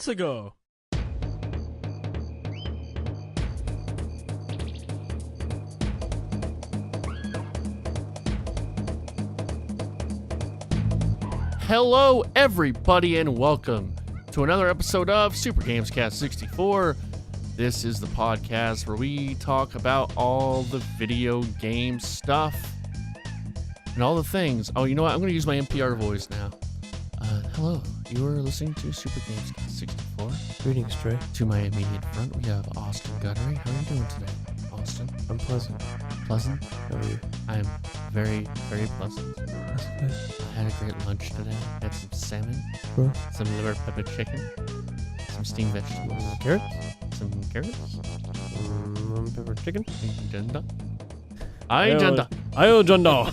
minutes ago. Hello, everybody, and welcome to another episode of Super GamesCast 64. This is the podcast where we talk about all the video game stuff and all the things. Oh, you know what? I'm going to use my NPR voice now. Hello, you are listening to Super GamesCast 64. Greetings, Trey. To my immediate front, we have Austin Guttery. How are you doing today, Austin? I'm pleasant. Pleasant? How are you? I'm very, very pleasant. That's good. I had a great lunch today. I had some salmon, Cool. some liver pepper chicken, some steamed vegetables, Carrots? some carrots, Lemon pepper chicken? agenda. Agenda. Ayo, Janda.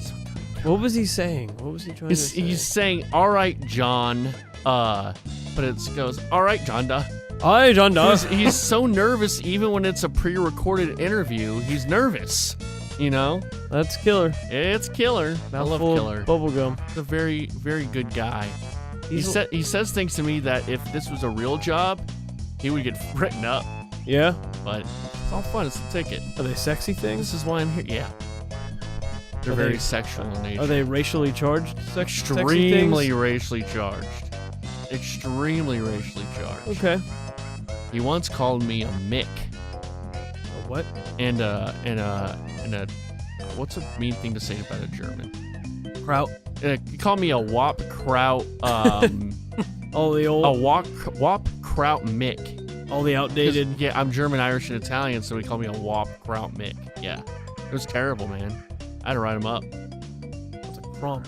So good. What was he saying? What was he trying to say? He's saying, "All right, John," but it goes, "All right, Jonda." Aye, Janda. He's so nervous, even when it's a pre-recorded interview. He's nervous. You know, That's killer. it's killer. I love Mouthful of Killer. Bubblegum. He's a very, very good guy. He says things to me that if this was a real job, he would get written up. Yeah? But it's all fun. It's a ticket. Are they sexy This things? is why I'm here. Yeah. They're Are very they- sexual in nature. Are they racially charged? Sexy extremely things? racially charged? Extremely racially charged. Okay. He once called me a Mick A what? and a what's a mean thing to say about a German? Kraut. He called me a Wop Kraut All the old, a Wop Kraut Mick. all the 'Cause, outdated. yeah, I'm German, Irish, and Italian, so he called me a Wop Kraut Mick. Yeah. It was terrible, man. I had to write him up. It's a crump.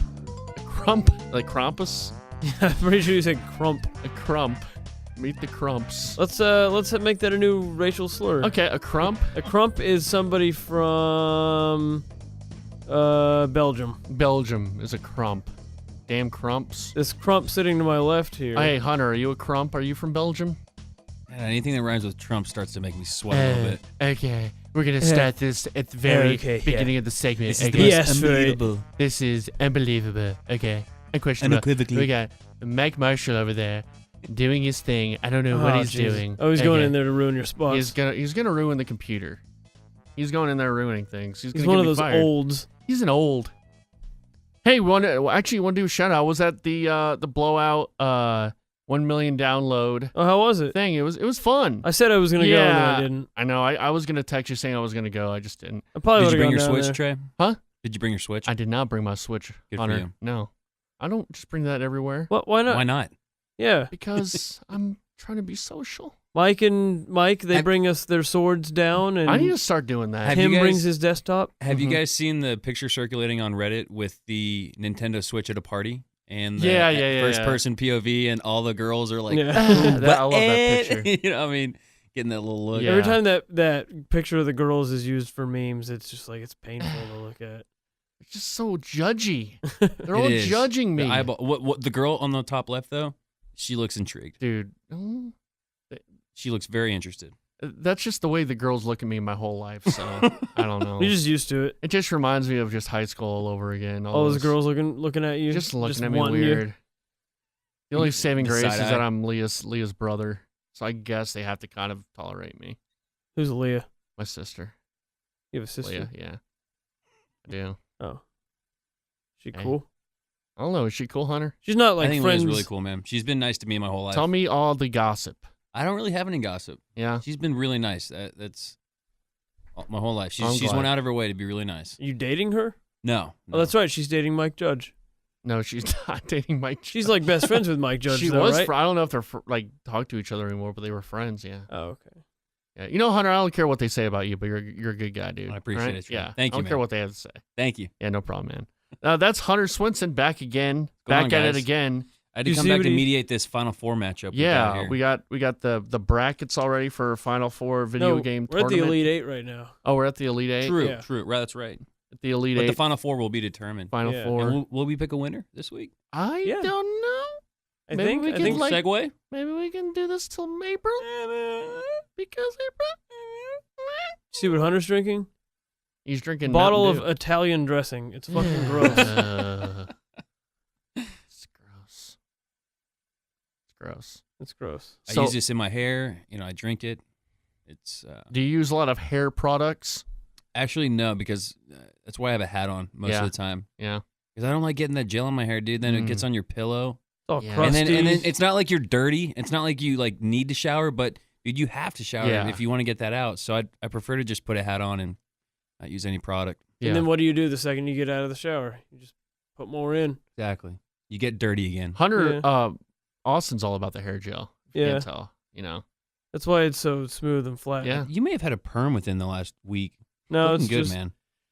A crump, like Krampus? I'm pretty sure you said crump. A crump. Meet the crumps. Let's make that a new racial slur. Okay, a crump. A crump is somebody from Belgium. Belgium is a crump. Damn crumps. This crump sitting to my left here. Hey, Hunter, are you a crump? Are you from Belgium? Anything that rhymes with Trump starts to make me sweat a little bit. Okay, we're gonna start this at the very beginning of the segment. This is Okay? the Yes, most right. unbelievable. This is unbelievable. Okay, unquestionable. Unequivocally. We got Mike Marshall over there doing his thing. I don't know what he's jeez. doing. Oh, he's going Okay. in there to ruin your spots. He's gonna ruin the computer. He's going in there ruining things. He's He's gonna one get of me those fired. olds. He's an old. Hey, want to do a shout out? I was at the blowout 1 million download Oh, how was it? thing. It was fun. I said I was gonna go, and then Yeah. I didn't. I know. I was gonna text you saying I was gonna go. I just didn't. I probably Did would you have bring gone your down Switch, there. Trey? Huh? Did you bring your Switch? I did not bring my Switch. Good for Hunter. you. No, I don't just bring that everywhere What? Why not? Why not? Yeah. because I'm trying to be social. Mike, they Have- bring us their swords down, and I need to start doing that. Have Tim you guys- brings his desktop. Have you Mhm. guys seen the picture circulating on Reddit with the Nintendo Switch at a party? And the Yeah. first-person POV, and all the girls are like, Yeah. I love that picture. you know, I mean, getting that little look. Yeah. Every time that picture of the girls is used for memes, it's just like it's painful to look at. It's just so judgy. They're all It is. judging me, The eyeball. What? The girl on the top left though, she looks intrigued. dude. She looks very interested. That's just the way the girls look at me my whole life. So I don't know. You're just used to it. It just reminds me of just high school all over again. All those girls looking at you, just looking at me wanting you. weird. The only saving The grace is side that eye. I'm Leah's brother, so I guess they have to kind of tolerate me. Who's Leah? My sister, You have a sister. Leah. Yeah, I do. Oh, she Hey. cool. I don't know. Is she cool, Hunter? She's not like I think friends. Leah's really cool, man. She's been nice to me my whole life. Tell me all the gossip. I don't really have any gossip. Yeah. She's been really nice. That's my whole life. I'm She's glad. went out of her way to be really nice. You dating her? No. Oh, that's right. She's dating Mike Judge. No, she's not dating Mike. She's like best friends with Mike Judge. She though, was. right? I don't know if they're like talk to each other anymore, but they were friends. Yeah. Oh, okay. Yeah. You know, Hunter, I don't care what they say about you, but you're a good guy, dude. I appreciate Alright? it, Trey. Yeah. Thank I you, don't care man. what they have to say. Thank you. Yeah, no problem, man. That's Hunter Swinson back again. Going Back on, at it guys? again. I had You to come see back what to he- mediate this Final Four matchup. Yeah, we got the brackets already for Final Four video No, game we're at tournament. the Elite Eight right now. Oh, we're at the Elite Eight. True, Yeah. true. Right, that's right. At the Elite But Eight. the Final Four will be determined. Final Yeah. Four. And will we pick a winner this week? I Yeah. don't know. I Maybe think. we I can, think. like- Segue? Maybe we can do this till April because See what Hunter's drinking? he's drinking Bottle of Mountain Dew. Italian dressing. It's fucking gross. It's gross. It's Gross. It's gross. I So, use this in my hair. I drink it. It's do you use a lot of hair products? actually no, because that's why I have a hat on most Yeah. of the time. Yeah. Because I don't like getting that gel in my hair, dude. Then it gets on your pillow. It's all Yeah. crusty. And then it's not like you're dirty. It's not like you need to shower, but dude, you have to shower Yeah. if you want to get that out. So I prefer to just put a hat on and not use any product. Yeah. And then what do you do the second you get out of the shower? You just put more in. Exactly. You get dirty again. Hunter, Austin's all about the hair gel. If you Yeah. can't tell, That's why it's so smooth and flat. Yeah. You may have had a perm within the last week. No, Looking it's good, just, man.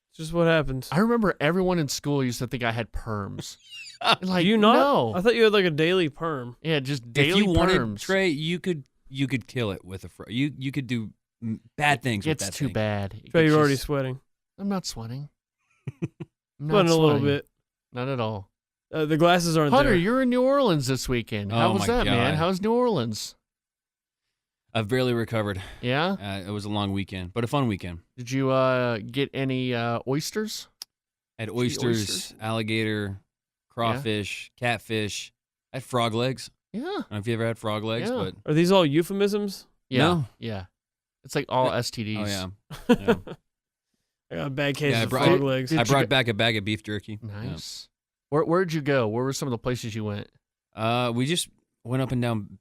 it's just what happens. I remember everyone in school used to think I had perms. Like, Do you not? No. I thought you had like a daily perm. Yeah, just daily If you wanted, perms. Trey, you could kill it with a fro. You could do bad things with It's that too thing. bad. Trey, It's you're already just- sweating. I'm not sweating. I'm not Sweating a little sweating. bit. Not at all. The glasses aren't Hunter, there. you're in New Orleans this weekend. How Oh was my that, man? God. How's New Orleans? I've barely recovered. Yeah? It was a long weekend, but a fun weekend. Did you get any oysters? I had oysters, oysters? alligator, crawfish, catfish. I had frog legs. Yeah. I don't know if you ever had frog legs, Yeah. but Are these all euphemisms? Yeah. No. Yeah. It's like all Oh STDs. yeah. Yeah. I got a bad case Yeah, I of brought- frog legs. Did I you brought get- back a bag of beef jerky. Nice. Where'd you go? Where were some of the places you went? We just went up and down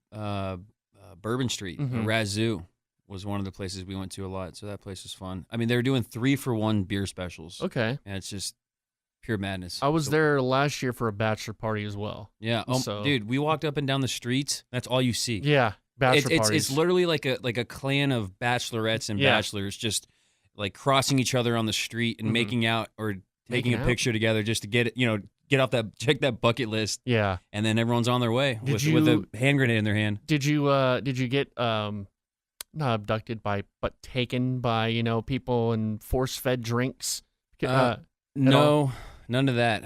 Bourbon Street. Mhm. Razoo was one of the places we went to a lot, so that place was fun. I mean, they were doing 3-for-1 beer specials, Okay. and it's just pure madness. I was So- there last year for a bachelor party as well. Yeah. so- Dude, we walked up and down the streets. That's all you see. Yeah. Bachelor It's parties. literally like a clan of bachelorettes and Yeah. bachelors just like crossing each other on the street and Mhm. making out or taking Making a out? picture together just to get off that, check that bucket list, Yeah. and then everyone's on their way Did with you- a hand grenade in their hand. Did you get not abducted by but taken by, people and force fed drinks? No, none of that.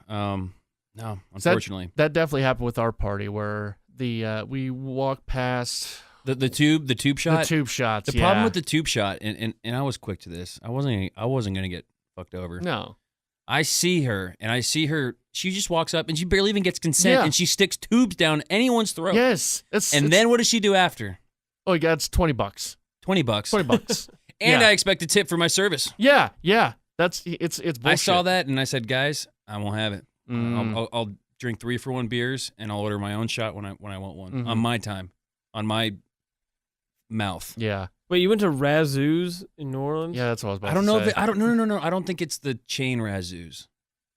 No, that- unfortunately. That definitely happened with our party where we walked past The tube shot. the tube shots. The problem with the tube shot, and I was quick to this. I wasn't gonna get fucked over. no. I see her. She just walks up and she barely even gets consent, Yeah. and she sticks tubes down anyone's throat. Yes. Then what does she do after? oh yeah, it's $20. $20. $20. And Yeah. I expect a tip for my service. Yeah. That's it's bullshit. I saw that and I said, guys, I won't have it. Mm. I'll drink 3-for-1 beers and I'll order my own shot when I want one Mhm. on my time, on my mouth. Yeah. Wait, you went to Razoo's in New Orleans? Yeah, that's what I was about I don't to know say. if I don't no. I don't think it's the chain Razoo's,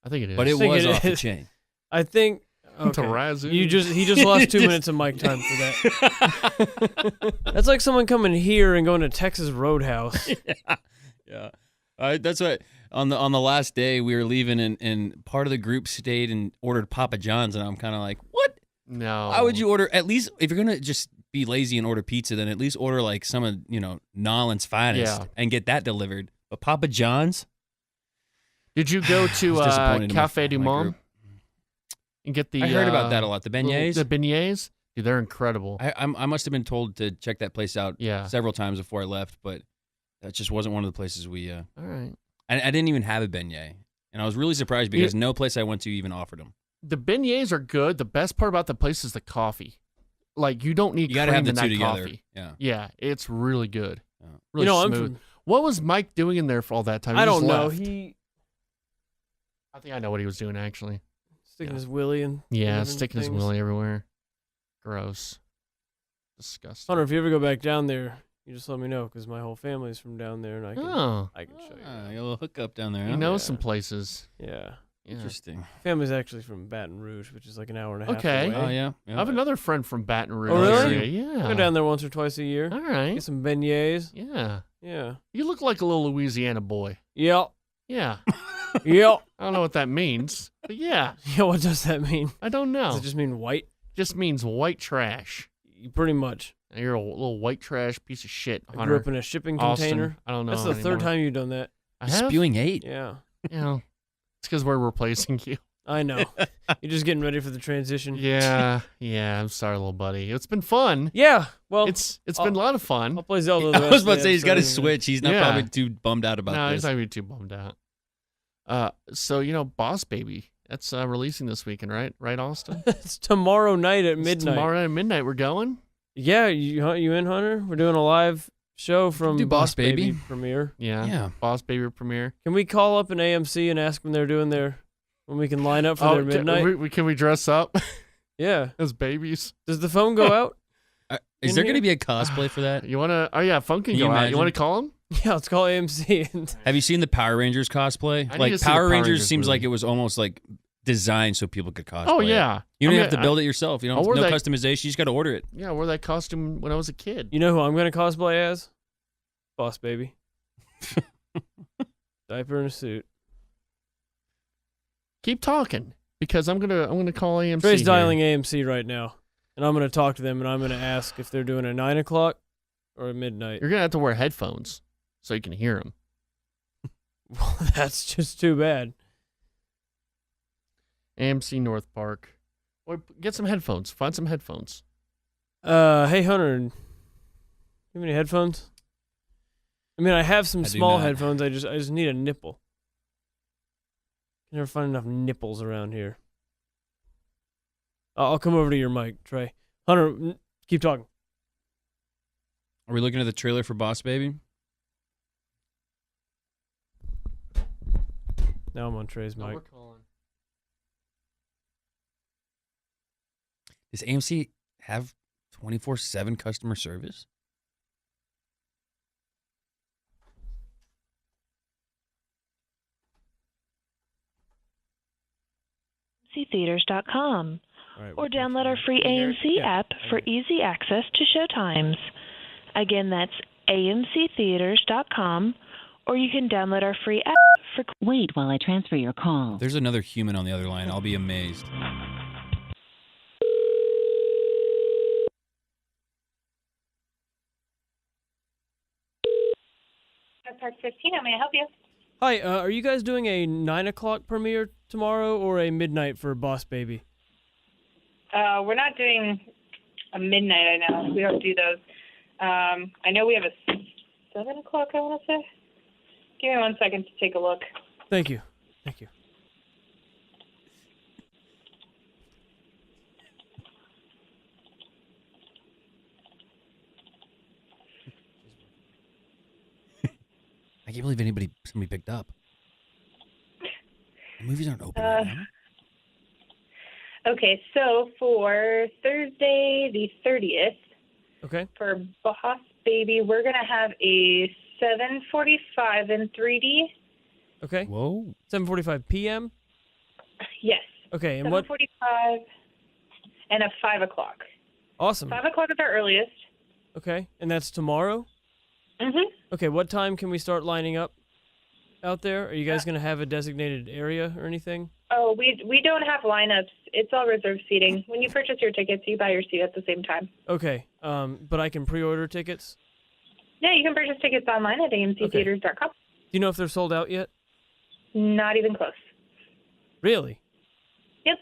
I think it is. but it think was it off the is. chain. I think. To Okay. Razoo. He just lost 2 minutes of mic time for that. That's like someone coming here and going to Texas Roadhouse. Yeah. That's what on the last day we were leaving and part of the group stayed and ordered Papa John's, and I'm kind of like, what? No. Why would you order, at least if you're gonna just be lazy and order pizza, then at least order like some of Nolan's finest Yeah. and get that delivered. But Papa John's, Did you go to was disappointed in Cafe my du Monde group. and get the? I heard about that a lot. The beignets. The beignets. Dude, they're incredible. I must have been told to check that place out Yeah. several times before I left, but that just wasn't one of the places we. All right. I didn't even have a beignet, and I was really surprised because no place I went to even offered them. The beignets are good. The best part about the place is the coffee. Like you don't need You got to cream have the in two that together. coffee. Yeah. Yeah, it's really good. Yeah. Really I'm smooth. from. What was Mike doing in there for all that time? He I just don't know. left. He I think I know what he was doing actually. sticking Yeah. his willy in. Yeah, different sticking his things. willy everywhere. Gross. Disgusting. Hunter, if you ever go back down there, you just let me know because my whole family's from down there, and I can Oh, show you. Ah, a little hookup down there. you Huh? know Yeah. some places. Yeah, Yeah. Interesting. family's actually from Baton Rouge, which is like an hour and a half Okay. away. Oh yeah. I have another friend from Baton Rouge. Oh, really? area. Yeah. I go down there once or twice a year. All right. Get some beignets. Yeah. Yeah. You look like a little Louisiana boy. Yep. Yeah. Yep. I don't know what that means, but yeah, Yeah. What does that mean? I don't know. Does it just mean white? Just means white trash. Pretty much. You're a little white trash piece of shit, I Hunter. grew up in a shipping Austin. container. I don't know. That's the third time you've done that. I have. Spewing hate. Yeah. You know, it's because we're replacing you. I know. You're just getting ready for the transition. Yeah. Yeah. I'm sorry, little buddy. It's been fun. Yeah. Well, It's been a lot of fun. I'll play Zelda. The I rest was of about the to say he's got his episode. switch. He's not Yeah. probably too bummed out about No, this. he's not gonna be too bummed out. So Boss Baby, That's releasing this weekend, right? Right, Austin? It's tomorrow night at midnight. Tomorrow night at midnight. We're going. Yeah, you in, Hunter? We're doing a live show from do Boss Baby premiere. Yeah. Boss Baby premiere. Can we call up an AMC and ask when they're doing when we can line up for their midnight? Can we dress up? Yeah. As babies. Does the phone go out? Is there going to be a cosplay for that? You want to? Oh, yeah, phone can go out. You want to call him? Yeah, let's call AMC. Have you seen the Power Rangers cosplay? Like Power Rangers seems like it was almost like designed so people could cosplay. Oh, yeah. You don't have to build it yourself. You don't. No customization. You just got to order it. Yeah, I wore that costume when I was a kid. You know who I'm going to cosplay as? Boss Baby. Diaper and a suit. Keep talking, because I'm gonna call AMC. Trey's dialing AMC right now, and I'm gonna talk to them, and I'm gonna ask if they're doing a 9 o'clock or a midnight. You're gonna have to wear headphones so you can hear them. Well, that's just too bad. AMC North Park. Or get some headphones. Find some headphones. Hey Hunter, you have any headphones? I mean, I have some small headphones. I just need a nipple. Can never find enough nipples around here. I'll come over to your mic, Trey. Hunter, keep talking. Are we looking at the trailer for Boss Baby? Now I'm on Trey's mic. We're calling. Does AMC have 24/7 customer service? AMCtheaters.com Right, or download our free AMC app for easy access to showtimes. Again, that's AMCtheaters.com, or you can download our free app for... Wait while I transfer your call. If there's another human on the other line, I'll be amazed. Park 15, how may I help you? Hi, are you guys doing a 9 o'clock premiere tomorrow or a midnight for Boss Baby? We're not doing a midnight, I know. We don't do those. I know we have a 7 o'clock, I want to say. Give me 1 second to take a look. Thank you. Thank you. I can't believe somebody picked up. The movies aren't open right now. Okay, so for Thursday the 30th, Okay. for Boss Baby, we're going to have a 7:45 in 3D. Okay. Whoa. 7:45 p.m. Yes. Okay, and what? 7:45 and a 5 o'clock. Awesome. 5 o'clock is our earliest. Okay, and that's tomorrow? Mm-hmm. Okay, what time can we start lining up out there? Are you guys going to have a designated area or anything? Oh, we don't have lineups. It's all reserved seating. When you purchase your tickets, you buy your seat at the same time. Okay, but I can pre-order tickets? Yeah, you can purchase tickets online at amctheaters.com. Do you know if they're sold out yet? Not even close. Really? Yep.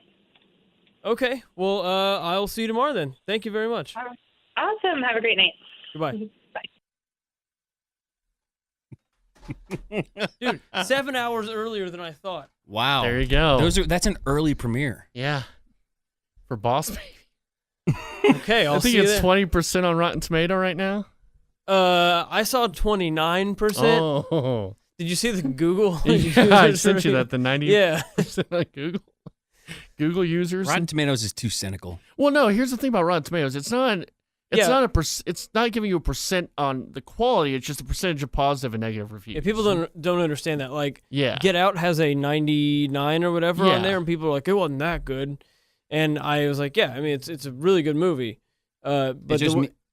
Okay, well, I'll see you tomorrow then. Thank you very much. Awesome. Have a great night. Goodbye. Bye. Dude, 7 hours earlier than I thought. Wow. There you go. That's an early premiere. Yeah. For Boss Baby. Okay, I'll I think see you it's then. 20% on Rotten Tomato right now. I saw 29%. Oh. Did you see the Google? Yeah, I sent you that, the 90% Yeah. on Google. Google users. Rotten Tomatoes is too cynical. Well, no, here's the thing about Rotten Tomatoes. It's not giving you a percent on the quality. It's just a percentage of positive and negative reviews. Yeah, people don't understand that. Like, Yeah. Get Out has a 99 or whatever Yeah. on there, and people are like, it wasn't that good. And I was like, yeah, I mean, it's a really good movie. But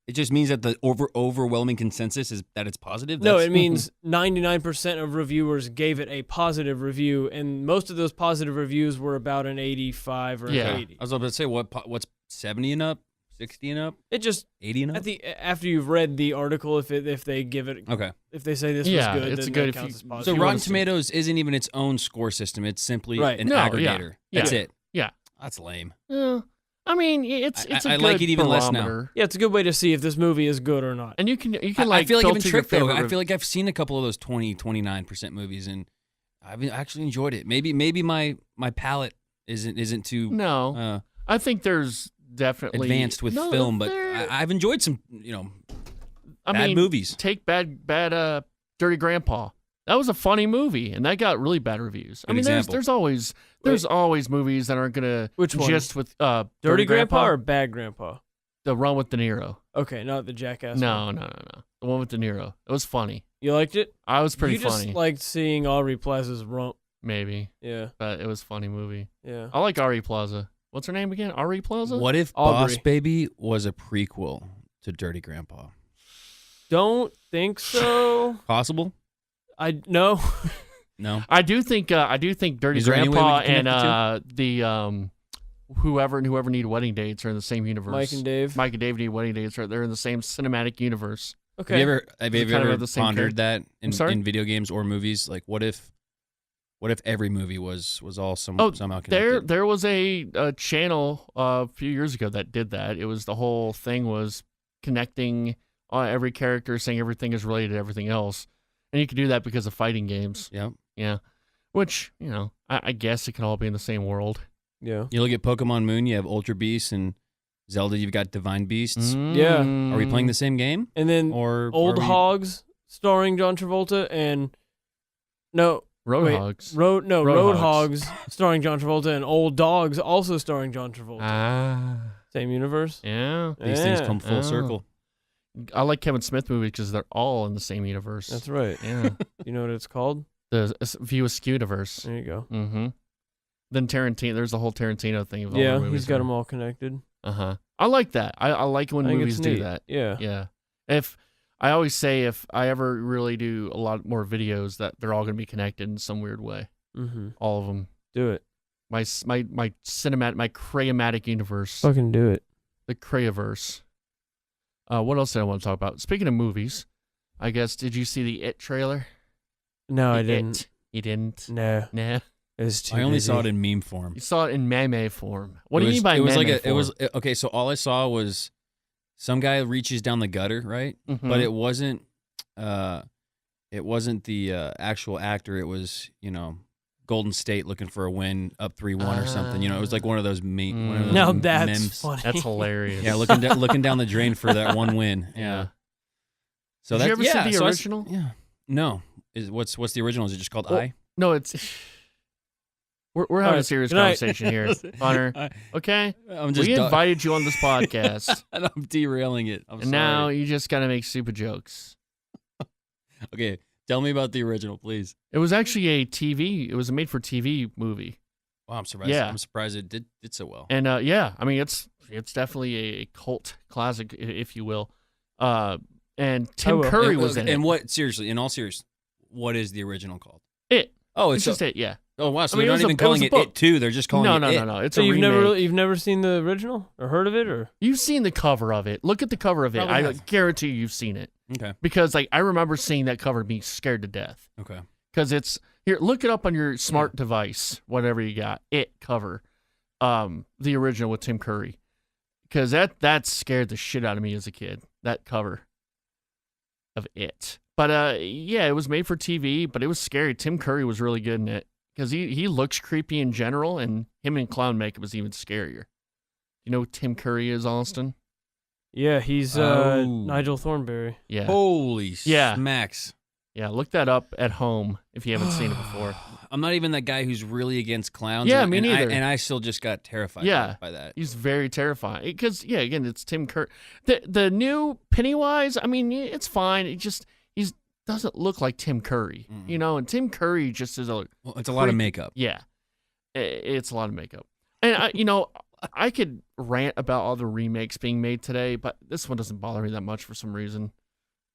It just means that the overwhelming consensus is that it's positive? No, it means 99% of reviewers gave it a positive review, and most of those positive reviews were about an 85 or an 80. I was about to say, what's 70 and up? 60 and up? It just 80 and up? after you've read the article, if they give it, Okay. if they say this Yeah, was good, it's then good that if counts you- as So positive. Rotten Tomatoes isn't even its own score system. It's simply Right. an No, yeah. aggregator. Yeah. That's it. Yeah. That's lame. I mean, it's a I good like it even less now. barometer. Yeah, it's a good way to see if this movie is good or not. And you can I like feel like even filter your Trick, though, favorite I feel like I've seen a couple of those 20, 29% movies, and I've actually enjoyed it. Maybe my palate isn't too No. I think there's definitely advanced with film, but I've enjoyed some, bad movies. Take bad Dirty Grandpa. That was a funny movie, and that got really bad reviews. Good example. There's always movies that aren't gonna Which one? just with Dirty Grandpa or Bad Grandpa? The one with De Niro. Okay, not the Jackass. No. The one with De Niro. It was funny. You liked it? I was pretty funny. You just liked seeing Aubrey Plaza's rump. Maybe. Yeah. But it was a funny movie. Yeah. I like Ari Plaza. What's her name again? Ari Plaza? What if Aubrey. Boss Baby was a prequel to Dirty Grandpa? Don't think so. Possible? No. No. I do think Dirty Is there any way we Grandpa can and connect the whoever need wedding dates are in the same universe. Mike and Dave Need wedding dates. They're in the same cinematic universe. Okay. Have you Kind ever of the same pondered that in video games or movies? Like, what if every movie was all somehow connected? There was a channel a few years ago that did that. It was the whole thing was connecting every character, saying everything is related to everything else, and you could do that because of fighting games. Yeah. Which I guess it can all be in the same world. Yeah. You look at Pokemon Moon, you have Ultra Beasts, and Zelda, you've got Divine Beasts. Yeah. Are we playing the same game? And then Or Old are we- Hogs starring John Travolta and Roadhogs. Road Hogs starring John Travolta and Old Dogs also starring John Travolta. Same universe. Yeah. These things come full Oh. circle. I like Kevin Smith movies because they're all in the same universe. That's right. Yeah. You know what it's called? The View Askew-diverse. There you go. Mm-hmm. Then Tarantino, there's the whole Tarantino thing. Of all Yeah, the movies he's got them all connected. Uh-huh. I like that. I like when I think movies it's do neat. that. Yeah. Yeah. If I always say if I ever really do a lot more videos that they're all going to be connected in some weird way. Mm-hmm. All of them. Do it. My cinematic, my Crayamatic universe. Fucking do it. The Crayaverse. What else did I want to talk about? Speaking of movies, I guess, did you see the It trailer? No, I The didn't. It. You didn't? No. Nah. It was too I only busy. saw it in meme form. You saw it in meme form. What do you mean by it was meme like form? it was okay, so all I saw was some guy reaches down the gutter, right? Mhm. But it wasn't the actual actor. It was, Golden State looking for a win, up 3-1 or something. It was like one of those Now that's memes. funny. That's hilarious. Yeah, looking down the drain for that one win. Yeah. So Did you ever see the so original? yeah. No. What's the original? Is it just called I? No, it's we're having a right, serious good night. conversation here, Hunter. Okay, I'm just we invited you on this podcast, and I'm derailing it. I'm and sorry. now you just gotta make stupid jokes. Okay, tell me about the original, please. It was actually it was a made-for-TV movie, Wow, I'm surprised. Yeah. I'm surprised it did so well. and I mean it's definitely a cult classic, if you will. And Tim Curry was in it. And what? Seriously, in all seriousness, what is the original called? It. Oh, It's just it. Yeah. Oh wow! So I mean, they're it was not even a calling it book. It 2. They're just calling No, it no, It. no, no. It's So a remake. you've never seen the original or heard of it or? You've seen the cover of it. Look at the cover of it. Probably I have. guarantee you've seen it Okay. because I remember seeing that cover and being scared to death. Okay. Because it's here. Look it up on your smart device, whatever you got. It cover, the original with Tim Curry, because that scared the shit out of me as a kid. That cover of It, but yeah, it was made for TV, but it was scary. Tim Curry was really good in it because he looks creepy in general, and him in clown makeup was even scarier. You know who Tim Curry is, Austin? Yeah, he's Oh. Nigel Thornberry. Yeah, Holy Yeah. smacks! yeah. Look that up at home if you haven't seen it before. I'm not even that guy who's really against clowns. Yeah, and, me and neither. and I still just got terrified Yeah. by that. He's very terrifying because, yeah, again, it's Tim Curry. The new Pennywise, I mean, it's fine. It just he doesn't look like Tim Curry, and Tim Curry just is Well, it's a lot of makeup. yeah, it's a lot of makeup. And I could rant about all the remakes being made today, but this one doesn't bother me that much for some reason.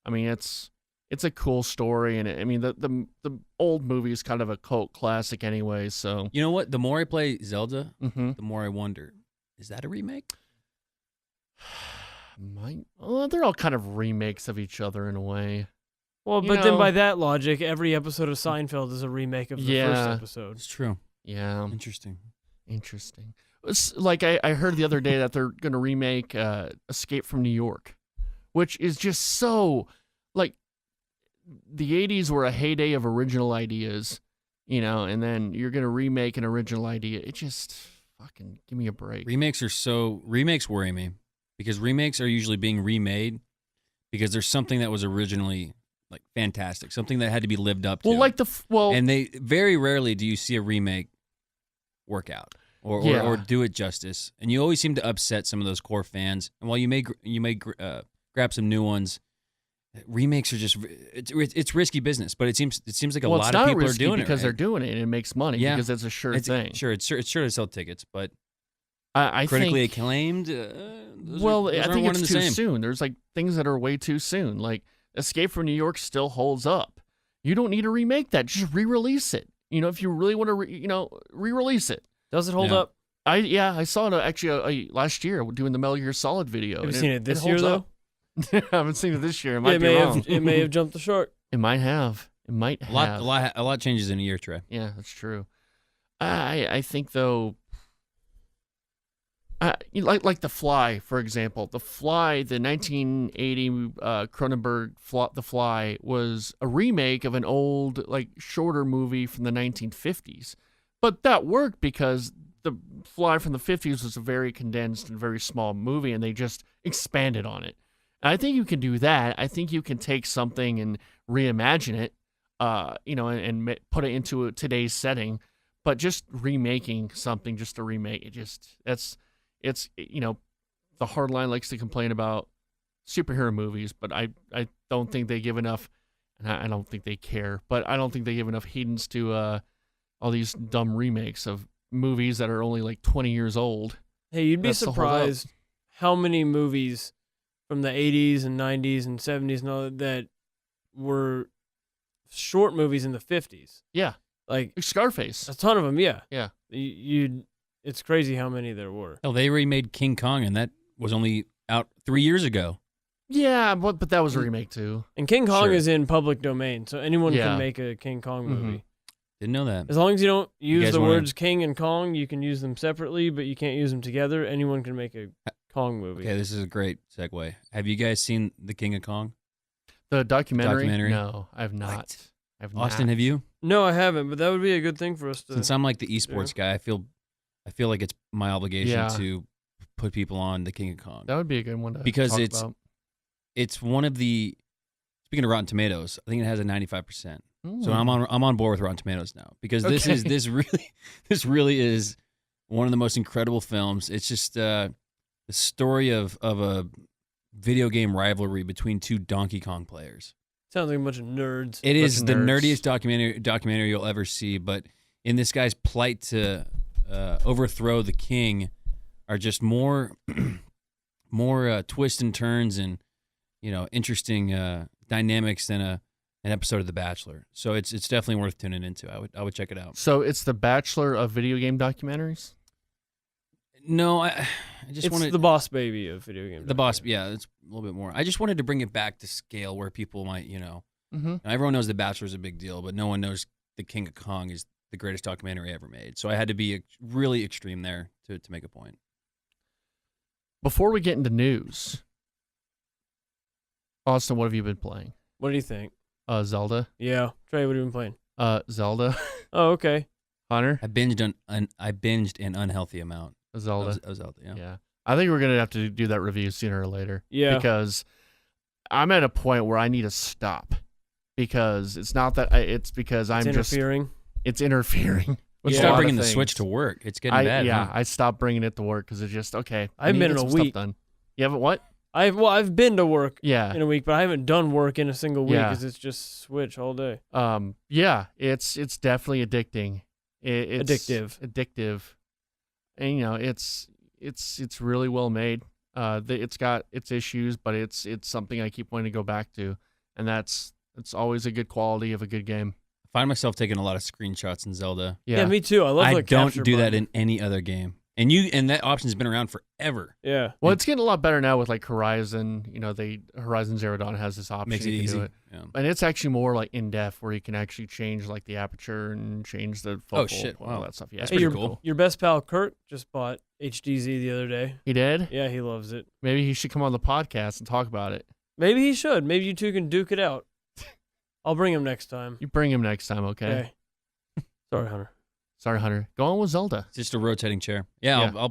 I mean, it's a cool story, and I mean the old movie is kind of a cult classic anyway. So You know what? The more I play Zelda, mhm. the more I wonder: is that a remake? Well, they're all kind of remakes of each other in a way. Well, You but then know- by that logic, every episode of Seinfeld is a remake of the Yeah. first episode. It's true. Yeah, Interesting. interesting. It's like I heard the other day that they're going to remake Escape from New York, which is just so like the 80s were a heyday of original ideas, and then you're gonna remake an original idea. It just fucking give me a break. Remakes worry me because remakes are usually being remade because there's something that was originally like fantastic, something that had to be lived up to. And they very rarely do you see a remake work out or do it justice. And you always seem to upset some of those core fans. And while you may grab some new ones, remakes are just it's risky business. But it seems like a lot of people are doing it because they're doing it and it makes money because it's a sure thing. It's sure to sell tickets, but I critically think, acclaimed. I think it's too soon. There's like things that are way too soon. Like Escape from New York still holds up. You don't need to remake that. Just re-release it. If you really want to, re-release it. Does it hold up? I saw it actually last year doing the Metal Gear Solid video. Have you seen it this year though? I haven't seen it this year. It might be wrong. It may have jumped the shark. It might have. It might have. A lot changes in a year, Trey. Yeah, that's true. I think though. Like The Fly, for example. The Fly, the 1980 Cronenberg The Fly, was a remake of an old, like, shorter movie from the 1950s. But that worked because The Fly from the 50s was a very condensed and very small movie, and they just expanded on it. And I think you can do that. I think you can take something and reimagine it, and put it into today's setting. But just remaking something just to remake it, it's the hardline likes to complain about superhero movies, but I don't think they give enough, and I don't think they care, but I don't think they give enough heedance to all these dumb remakes of movies that are only like 20 years old. Hey, you'd be surprised how many movies from the 80s and 90s and 70s and all that were short movies in the 50s. Yeah. Like Scarface. A ton of them, yeah. Yeah. It's crazy how many there were. Oh, they remade King Kong, and that was only out 3 years ago. Yeah, but that was a remake too. And King Kong is in public domain, so anyone can make a King Kong movie. Didn't know that. As long as you don't use the words King and Kong, you can use them separately, but you can't use them together. Anyone can make a Kong movie. Okay, this is a great segue. Have you guys seen The King of Kong? The documentary? No, I have not. Austin, have you? No, I haven't, but that would be a good thing for us to. Since I'm like the esports guy, I feel like it's my obligation to put people on The King of Kong. That would be a good one to because talk about. It's one of the. Speaking of Rotten Tomatoes, I think it has a 95%. So I'm on board with Rotten Tomatoes now because this really is one of the most incredible films. It's just the story of a video game rivalry between two Donkey Kong players. Sounds like a bunch of nerds. It is the nerdiest documentary you'll ever see, but in this guy's plight to overthrow the king are just more twists and turns and interesting dynamics than an episode of The Bachelor. So it's definitely worth tuning into. I would check it out. So it's The Bachelor of video game documentaries? No, I just wanted... It's the boss baby of video game. The boss, yeah, it's a little bit more. I just wanted to bring it back to scale where people might, everyone knows The Bachelor is a big deal, but no one knows The King of Kong is the greatest documentary ever made. So I had to be really extreme there to make a point. Before we get into news, Austin, what have you been playing? What do you think? Zelda. Yeah. Trey, what have you been playing? Zelda. Oh, okay. Hunter? I binged an unhealthy amount. Zelda. Zelda, yeah. I think we're going to have to do that review sooner or later. Yeah. Because I'm at a point where I need to stop. Because it's not that, it's because I'm interfering. It's interfering. Stop bringing the Switch to work. It's getting bad. Yeah, huh? I stopped bringing it to work because it's just, okay. I've been in a week. Done. You haven't what? I've been to work in a week, but I haven't done work in a single week because it's just Switch all day. Yeah, it's definitely addicting. It's addictive. And it's really well made. It's got its issues, but it's something I keep wanting to go back to, and it's always a good quality of a good game. I find myself taking a lot of screenshots in Zelda. Yeah, me too. I don't do that in any other game. And that option's been around forever. Yeah. Well, it's getting a lot better now with like Horizon. Horizon Zero Dawn has this option. Makes it easy. Do it. Yeah. And it's actually more like in depth where you can actually change like the aperture and change the focal. Oh shit! Wow, all that stuff. Yeah, that's pretty cool. Your best pal Kurt just bought HDZ the other day. He did? Yeah, he loves it. Maybe he should come on the podcast and talk about it. Maybe he should. Maybe you two can duke it out. I'll bring him next time. You bring him next time, okay? Sorry, Hunter. Go on with Zelda. It's just a rotating chair. Yeah.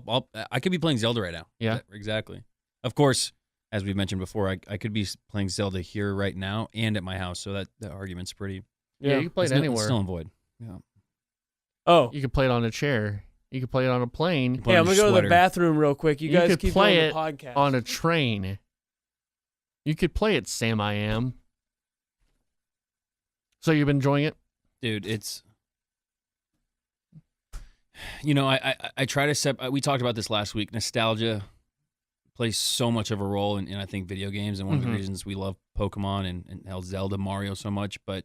I could be playing Zelda right now. Yeah. Exactly. Of course, as we mentioned before, I could be playing Zelda here right now and at my house. So that the argument's pretty. Yeah, you can play it anywhere. It's still in void. Yeah. Oh, you can play it on a chair. You can play it on a plane. Hey, I'm gonna go to the bathroom real quick. You guys keep play doing it the podcast. on a train. You could play it, Sam. I am. So you've been enjoying it, dude? It's. I try to we talked about this last week. Nostalgia plays so much of a role in I think video games, and one of the reasons we love Pokemon and Zelda, Mario so much. But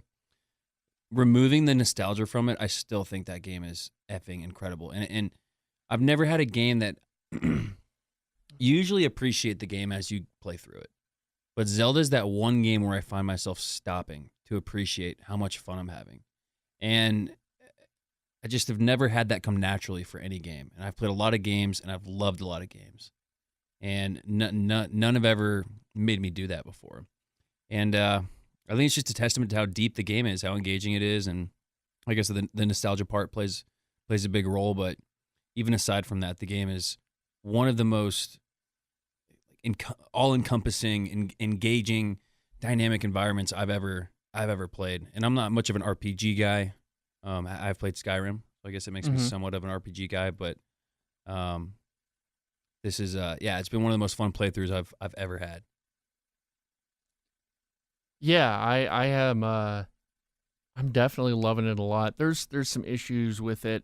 removing the nostalgia from it, I still think that game is effing incredible. And I've never had a game that you usually appreciate the game as you play through it. But Zelda's that one game where I find myself stopping to appreciate how much fun I'm having. And I just have never had that come naturally for any game. And I've played a lot of games, and I've loved a lot of games. And none have ever made me do that before. And I think it's just a testament to how deep the game is, how engaging it is. And I guess the nostalgia part plays a big role. But even aside from that, the game is one of the most all-encompassing, engaging, dynamic environments I've ever played. And I'm not much of an RPG guy. I've played Skyrim, so I guess it makes me somewhat of an RPG guy. But this is it's been one of the most fun playthroughs I've ever had. Yeah, I am. I'm definitely loving it a lot. There's some issues with it,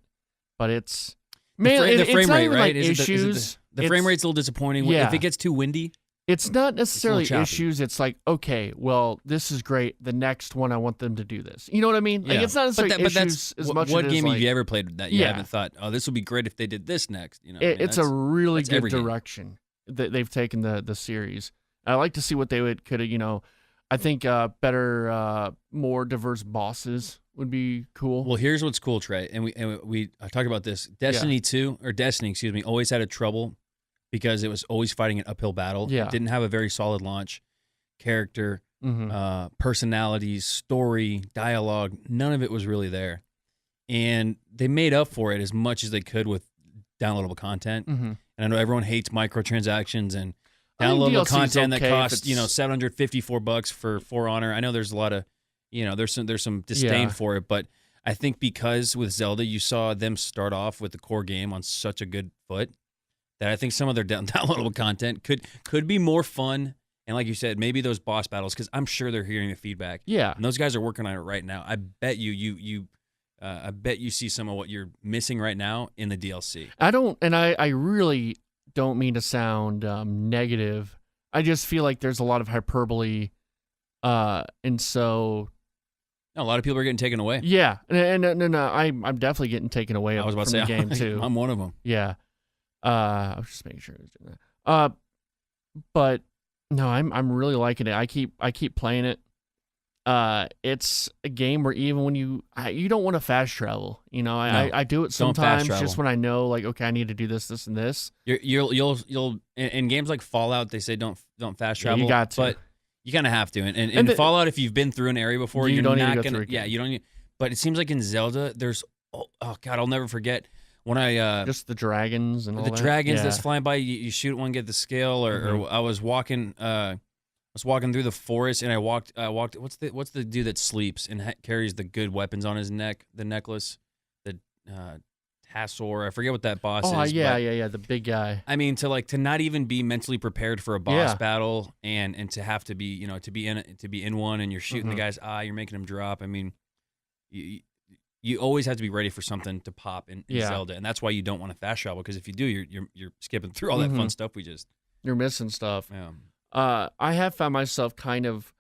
but it's the frame rate, right? Like issues. The frame rate's a little disappointing. Yeah. If it gets too windy, it's not necessarily choppy. issues. It's like, okay, well, this is great. The next one, I want them to do this. You know what I mean? Like, it's not necessarily issues as much as what game like, have you ever played that you haven't thought, oh, this would be great if they did this next? You know, it's a really good direction that they've taken the series. I like to see what they could have. I think better, more diverse bosses would be cool. Well, here's what's cool, Trey, and I talked about this. Destiny, always had a trouble because it was always fighting an uphill battle. Yeah. It didn't have a very solid launch, character, personalities, story, dialogue. None of it was really there, and they made up for it as much as they could with downloadable content. And I know everyone hates microtransactions and downloadable content that costs $754 for For Honor. I know there's a lot of there's some disdain for it, but I think because with Zelda you saw them start off with the core game on such a good foot that I think some of their downloadable content could be more fun. And like you said, maybe those boss battles, because I'm sure they're hearing the feedback. Yeah, and those guys are working on it right now. I bet I bet you see some of what you're missing right now in the DLC. I really don't mean to sound negative. I just feel like there's a lot of hyperbole, and so a lot of people are getting taken away. Yeah, and I'm definitely getting taken away. I was about to say the game too. I'm one of them. Yeah, I was just making sure I was doing that. But no, I'm really liking it. I keep playing it. It's a game where even when you don't want to fast travel, I do it sometimes just when I know, like, okay, I need to do this, and this. You'll in games like Fallout, they say don't fast travel. You got to, but you kind of have to. And in Fallout, if you've been through an area before, you're don't not need to gonna. Go through yeah, you don't need. But it seems like in Zelda, there's oh god, I'll never forget when I just the dragons and all the that. dragons that's flying by. You shoot one, get the scale, or I was walking. I was walking through the forest, and I walked. What's the dude that sleeps and carries the good weapons on his neck? The necklace, the Tassor. I forget what that boss is. Oh yeah, the big guy. I mean, to not even be mentally prepared for a boss battle, and to have to be to be in one, and you're shooting the guy's eye, you're making him drop. I mean, you always have to be ready for something to pop in Zelda, and that's why you don't want to fast travel, because if you do, you're skipping through all that fun stuff You're missing stuff. Yeah. I have found myself kind of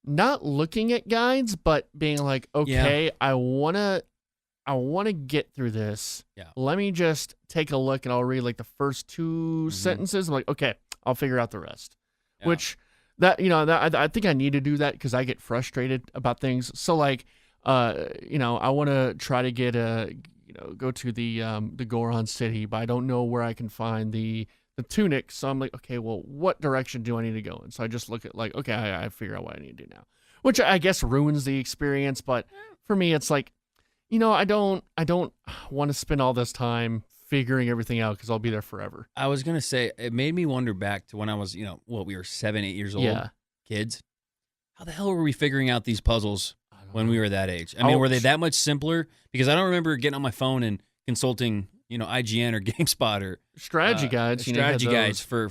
not looking at guides, but being like, okay, I wanna get through this. Yeah. Let me just take a look, and I'll read like the first two sentences. I'm like, okay, I'll figure out the rest. Yeah. Which I think I need to do that because I get frustrated about things. So like, I want to try to get go to the Goron city, but I don't know where I can find the tunic. So I'm like, okay, well, what direction do I need to go in? So I just look at like, okay, I figure out what I need to do now, which I guess ruins the experience. But for me, it's like, I don't want to spend all this time figuring everything out because I'll be there forever. I was gonna say it made me wonder back to when I was, we were 7, 8 years old, kids. How the hell were we figuring out these puzzles when we were that age? I mean, were they that much simpler? Because I don't remember getting on my phone and consulting, IGN or GameSpot or strategy guides. Strategy guides for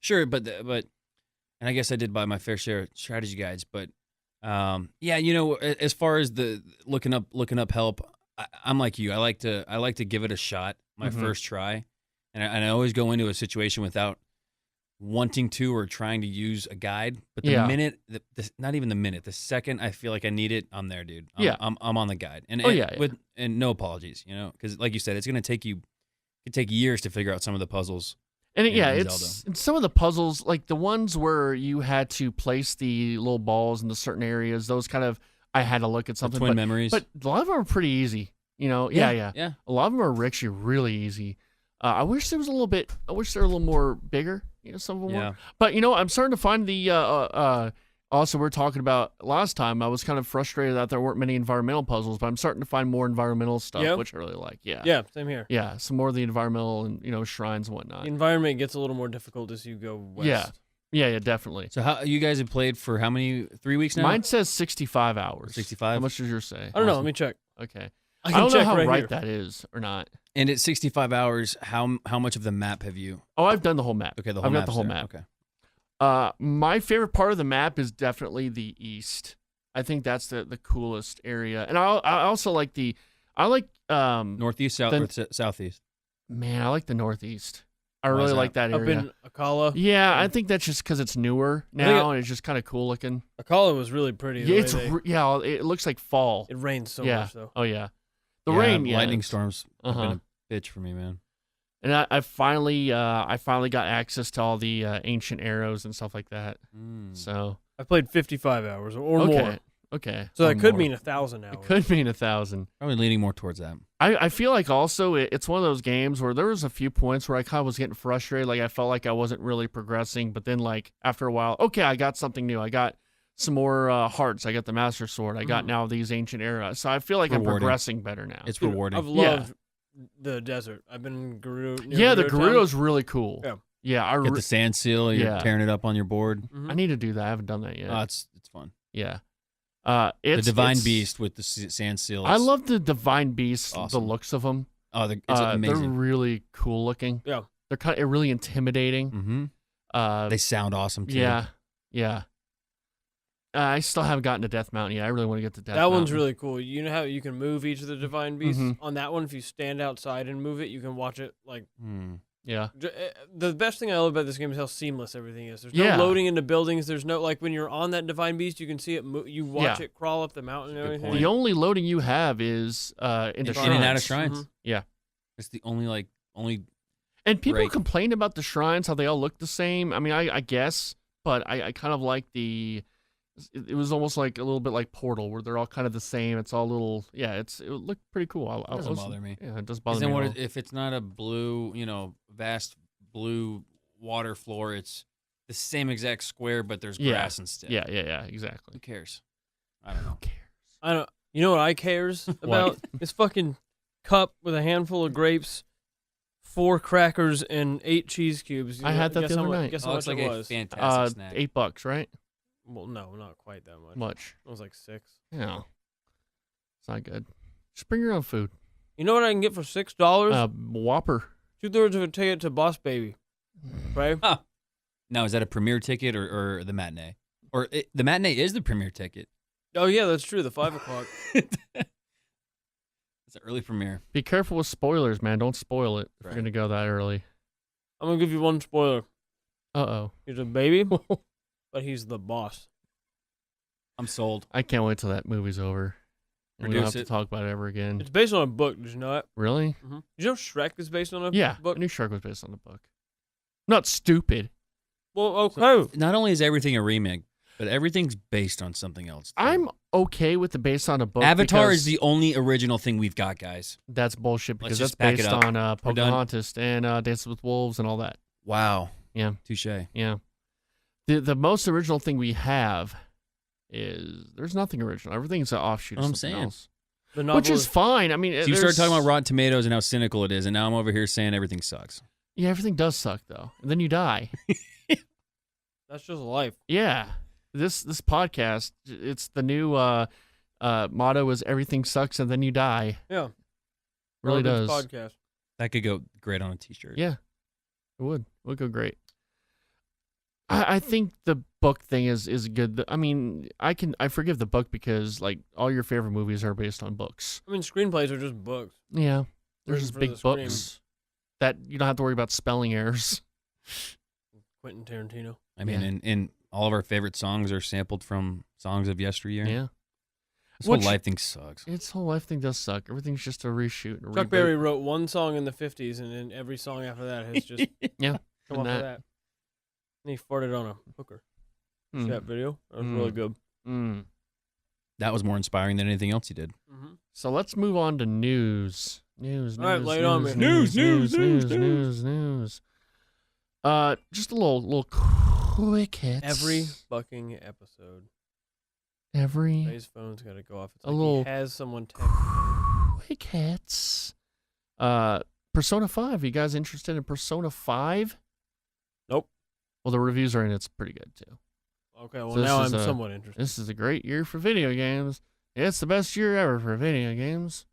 sure, but and I guess I did buy my fair share of strategy guides, but as far as the looking up help, I'm like you. I like to give it a shot, my first try, and I always go into a situation without wanting to or trying to use a guide. But the minute, not even the minute, the second I feel like I need it, I'm there, dude. I'm on the guide, and no apologies, because like you said, it's gonna take years to figure out some of the puzzles. And it's some of the puzzles, like the ones where you had to place the little balls into certain areas. Those kind of, I had to look at something. Twin memories, but a lot of them are pretty easy. Yeah. A lot of them are actually really easy. I wish there was a little bit. I wish they were a little more bigger. Some of them were. But I'm starting to find the. Also, we were talking about last time. I was kind of frustrated that there weren't many environmental puzzles, but I'm starting to find more environmental stuff, which I really like. Yeah, same here. Yeah, some more of the environmental and shrines and whatnot. The environment gets a little more difficult as you go west. Yeah, definitely. So how you guys have played for how many 3 weeks now? Mine says 65 hours. 65. How much does yours say? I don't know. Let me check. Okay. I don't know how right here. That is or not. And at 65 hours, how much of the map have you? Oh, I've done the whole map. Okay, I've got the whole map. Okay. My favorite part of the map is definitely the east. I think that's the coolest area, and I also like northeast, south, or southeast. Man, I like the northeast. I really like that area. Up in Akala. Yeah, I think that's just because it's newer now and it's just kind of cool looking. Akala was really pretty. Yeah, it looks like fall. It rains so much though. Oh yeah, rain. Yeah, lightning storms have been a bitch for me, man. And I finally got access to all the ancient arrows and stuff like that. So I played 55 hours or more. Okay. So that could mean 1,000 hours. It could mean 1,000. Probably leaning more towards that. I feel like also it's one of those games where there was a few points where I kind of was getting frustrated. Like I felt like I wasn't really progressing. But then like after a while, okay, I got something new. I got some more hearts. I got the Master Sword. I got now these ancient arrows. So I feel like I'm progressing better now. It's rewarding. I've loved the desert. I've been in Gerudo. The Gerudo's really cool. Yeah. I get the sand seal. You're tearing it up on your board. I need to do that. I haven't done that yet. Oh, it's fun. Yeah. The Divine Beast with the sand seal. I love the Divine Beast. Awesome. The looks of them. Oh, it's amazing. They're really cool looking. Yeah. They're kind of really intimidating. Mm-hmm. They sound awesome too. Yeah. I still haven't gotten to Death Mountain yet. I really want to get to Death Mountain. That one's really cool. You know how you can move each of the Divine Beasts? On that one, if you stand outside and move it, you can watch it like... Yeah. The best thing I love about this game is how seamless everything is. There's no loading into buildings. There's no... Like, when you're on that Divine Beast, you can see it you watch it crawl up the mountain and everything. The only loading you have is into shrines. In and out of shrines. Yeah. It's the only... And people complain about the shrines, how they all look the same. I mean, I guess, but I kind of like the... It was almost like a little bit like Portal, where they're all kind of the same. It's all little, it looked pretty cool. It doesn't bother me. Yeah, it does bother me. If it's not a blue, vast blue water floor, it's the same exact square, but there's grass instead. Yeah, exactly. Who cares? I don't know. Who cares? I don't. You know what I cares about? This fucking cup with a handful of grapes, 4 crackers, and 8 cheese cubes. I had that the other night. Guess how much like it was? A fantastic snack. $8, right? Well, no, not quite that much. Much. It was like 6. Yeah. It's not good. Just bring your own food. You know what I can get for $6? Whopper. 2/3 of a ticket to Boss Baby. Right? Now, is that a premiere ticket or the matinee? Or the matinee is the premiere ticket. Oh, yeah, that's true. The 5 o'clock. It's an early premiere. Be careful with spoilers, man. Don't spoil it if you're going to go that early. I'm going to give you one spoiler. Uh-oh. He's a baby, but he's the boss. I'm sold. I can't wait till that movie's over. And we don't have to talk about it ever again. It's based on a book. Did you know that? Really? Mm-hmm. Did you know Shrek is based on a book? Yeah, I knew Shrek was based on a book. Not stupid. Well, okay. So not only is everything a remake, but everything's based on something else, too. I'm okay with the based on a book. Avatar is the only original thing we've got, guys. That's bullshit because that's based on Pocahontas and Dances with Wolves and all that. Wow. Yeah. Touche. Yeah. The most original thing we have is there's nothing original. Everything's an offshoot of something else. which is fine. I mean, so you start talking about Rotten Tomatoes and how cynical it is, and now I'm over here saying everything sucks. Yeah, everything does suck though, and then you die. That's just life. Yeah, this podcast, it's the new motto is everything sucks and then you die. Yeah, really does. Podcast. That could go great on a T-shirt. Yeah, it would. It would go great. I think the book thing is good. I mean, I forgive the book because like all your favorite movies are based on books. I mean, screenplays are just books. Yeah, they're just big books that you don't have to worry about spelling errors. Quentin Tarantino. I mean, and all of our favorite songs are sampled from songs of yesteryear. Yeah. This whole life thing sucks. Its whole life thing does suck. Everything's just a reshoot. And Chuck Berry wrote one song in the 50s, and then every song after that has just come off of that. And he farted on a hooker. See that video? That was really good. That was more inspiring than anything else he did. Mm-hmm. So let's move on to news. News. All right, lay it on me. News. Just a little quick hits. Every fucking episode. His phone's got to go off. It's like little he has someone text. Quick hits. Persona 5. You guys interested in Persona 5? Nope. Well, the reviews are in. It's pretty good, too. Okay, well, now I'm somewhat interested. This is a great year for video games. It's the best year ever for video games.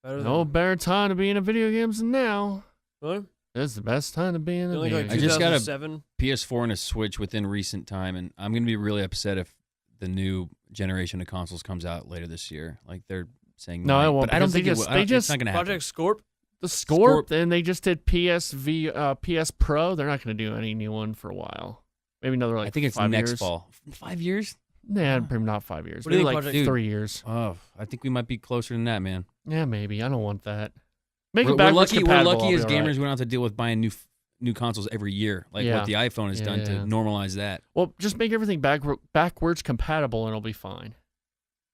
No better time to be in a video games than now. Really? It's the best time to be in a video game. I just got a PS4 and a Switch within recent time, and I'm going to be really upset if the new generation of consoles comes out later this year. Like they're saying, no, it won't. But I don't think it's not going to happen. Project Scorp. The Scorp, and they just did PS Pro. They're not going to do any new one for a while. Maybe another I think it's 5 next years. fall. 5 years? Nah, probably not 5 years. What do you Maybe think, like Project 3 years. Oh, I think we might be closer than that, man. Yeah, maybe. I don't want that. Make We're it backwards lucky compatible. as gamers we don't have to deal with buying new consoles every year, like what the iPhone has done to normalize that. Well, just make everything backwards compatible, and it'll be fine.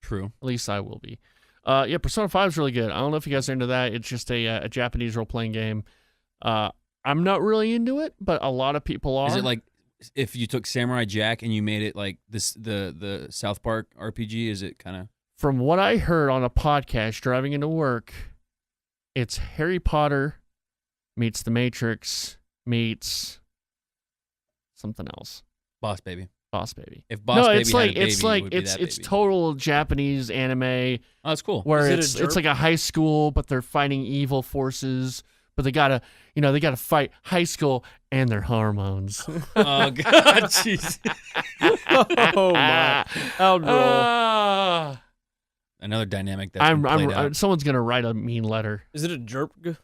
True. At least I will be. Yeah, Persona 5 is really good. I don't know if you guys are into that. It's just a Japanese role-playing game. I'm not really into it, but a lot of people are. Is it like if you took Samurai Jack and you made it like this the South Park RPG? Is it kind of? From what I heard on a podcast driving into work, it's Harry Potter meets The Matrix meets something else. Boss Baby. If Boss Baby had a baby, it's total Japanese anime. Oh, that's cool. Where it's like a high school, but they're fighting evil forces. But they gotta fight high school and their hormones. Oh God, jeez. Oh my, another dynamic that someone's gonna write a mean letter. Is it a jerp?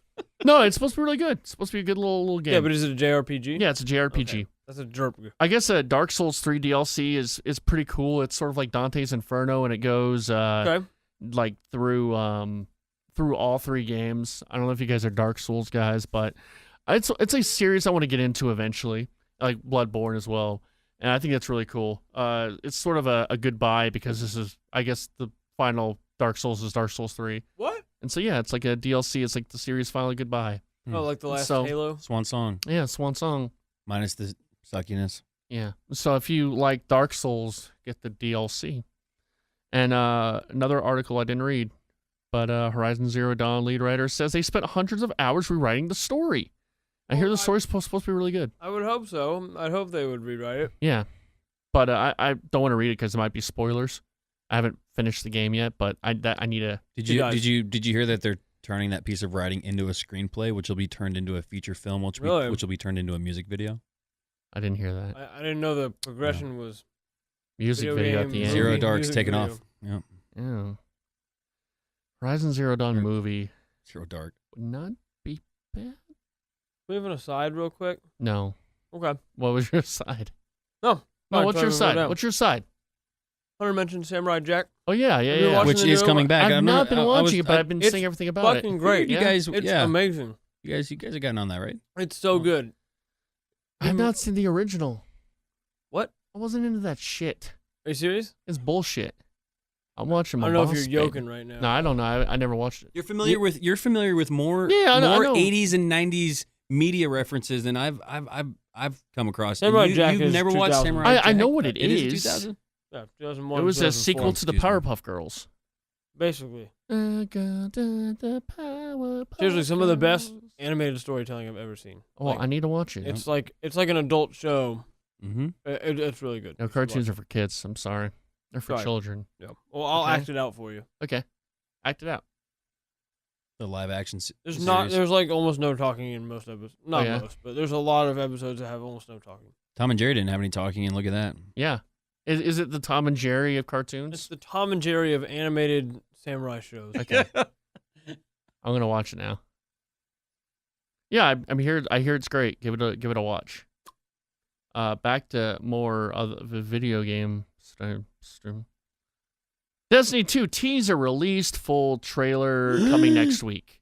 No, it's supposed to be really good. It's supposed to be a good little game. Yeah, but is it a JRPG? Yeah, it's a JRPG. Okay. That's a jerp. I guess Dark Souls 3 DLC is pretty cool. It's sort of like Dante's Inferno, and it goes like through all 3 games. I don't know if you guys are Dark Souls guys, but it's a series I want to get into eventually, like Bloodborne as well. And I think that's really cool. It's sort of a goodbye because this is, I guess, the final Dark Souls is Dark Souls 3. What? And so yeah, it's like a DLC. It's like the series final goodbye. Oh, like the last Halo? Swan Song. Yeah, Swan Song. Minus the suckiness. Yeah. So if you like Dark Souls, get the DLC. And another article I didn't read, but Horizon Zero Dawn lead writer says they spent hundreds of hours rewriting the story. I hear the story's supposed to be really good. I would hope so. I'd hope they would rewrite it. Yeah. But I don't want to read it because it might be spoilers. I haven't finished the game yet, but I need to. Did you hear that they're turning that piece of writing into a screenplay, which will be turned into a feature film, which will be turned into a music video? I didn't hear that. I didn't know the progression was music video at the end. Zero Dark's taken off. Yeah. Yeah. Horizon Zero Dawn movie. Zero Dark would not be bad. We have an aside real quick. No. Okay. What was your side? No. What's your side? What's your side? Hunter mentioned Samurai Jack. Oh yeah. Which is coming back. I've not been watching it, but I've been saying everything about it. It's fucking great. You guys, it's amazing. You guys have gotten on that, right? It's so good. I've not seen the original. What? I wasn't into that shit. Are you serious? It's bullshit. I'm watching my I don't know Boss if you're Baby. joking right now. No, I don't know. I never watched it. You're familiar with more I know. 80s and 90s media references than I've come across. Samurai Jack you've is never watched 2000. Samurai Jack? I know what it is. is. 2000? Yeah, 2001. It was a sequel to the Excuse me. Powerpuff Girls. Basically. Seriously, Seriously, some of the best animated storytelling I've ever seen. Well, I need to watch it. It's like an adult show. Mm-hmm. It's really good. No, cartoons are for kids. I'm sorry. They're for children. Yeah. Well, I'll act it out for you. Okay. Act it out. The live action There's series. there's like almost no talking in most episodes. Not most, but there's a lot of episodes that have almost no talking. Tom and Jerry didn't have any talking, and look at that. Yeah. Is it the Tom and Jerry of cartoons? It's the Tom and Jerry of animated samurai shows. Okay. I'm gonna watch it now. Yeah, I'm here. I hear it's great. Give it a watch. Back to more of the video game stream. Destiny 2 teaser released, full trailer coming next week.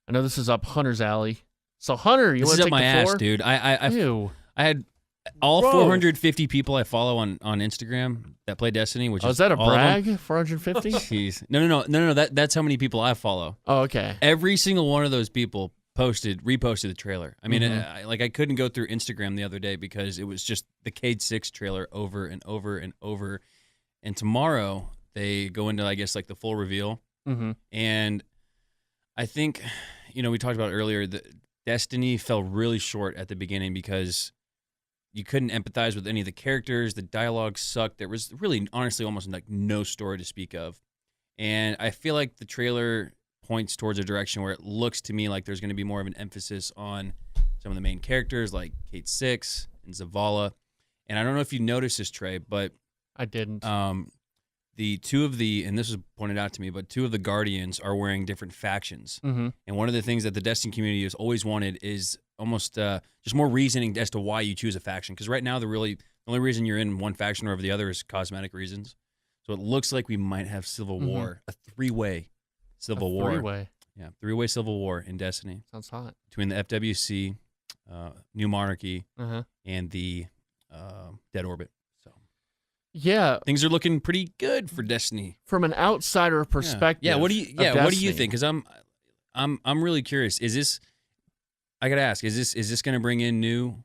I know this is up Hunter's alley. So Hunter, you want to take my the floor? ass, dude. I had all 450 people I follow on Instagram that play Destiny, which is that a all brag? 450? Jeez. No. That's how many people I follow. Oh, okay. Every single one of those people reposted the trailer. I mean, I couldn't go through Instagram the other day because it was just the Cade 6 trailer over and over and over. And tomorrow they go into, I guess, like the full reveal. Mm-hmm. And I think, we talked about earlier that Destiny fell really short at the beginning because you couldn't empathize with any of the characters. The dialogue sucked. There was really, honestly, almost like no story to speak of. And I feel like the trailer points towards a direction where it looks to me like there's going to be more of an emphasis on some of the main characters like Cade 6 and Zavala. And I don't know if you noticed this, Trey, but I didn't. And this was pointed out to me, but two of the Guardians are wearing different factions. Mm-hmm. And one of the things that the Destiny community has always wanted is almost just more reasoning as to why you choose a faction. Because right now, the only reason you're in one faction or over the other is cosmetic reasons. So it looks like we might have civil war, a three-way civil war. Three-way. Yeah, three-way civil war in Destiny. Sounds hot. Between the FWC, New Monarchy, Uh-huh. and the Dead Orbit. So yeah, things are looking pretty good for Destiny. From an outsider perspective. Yeah. What do you think? Because I'm really curious. Is this? I gotta ask. Is this going to bring in new?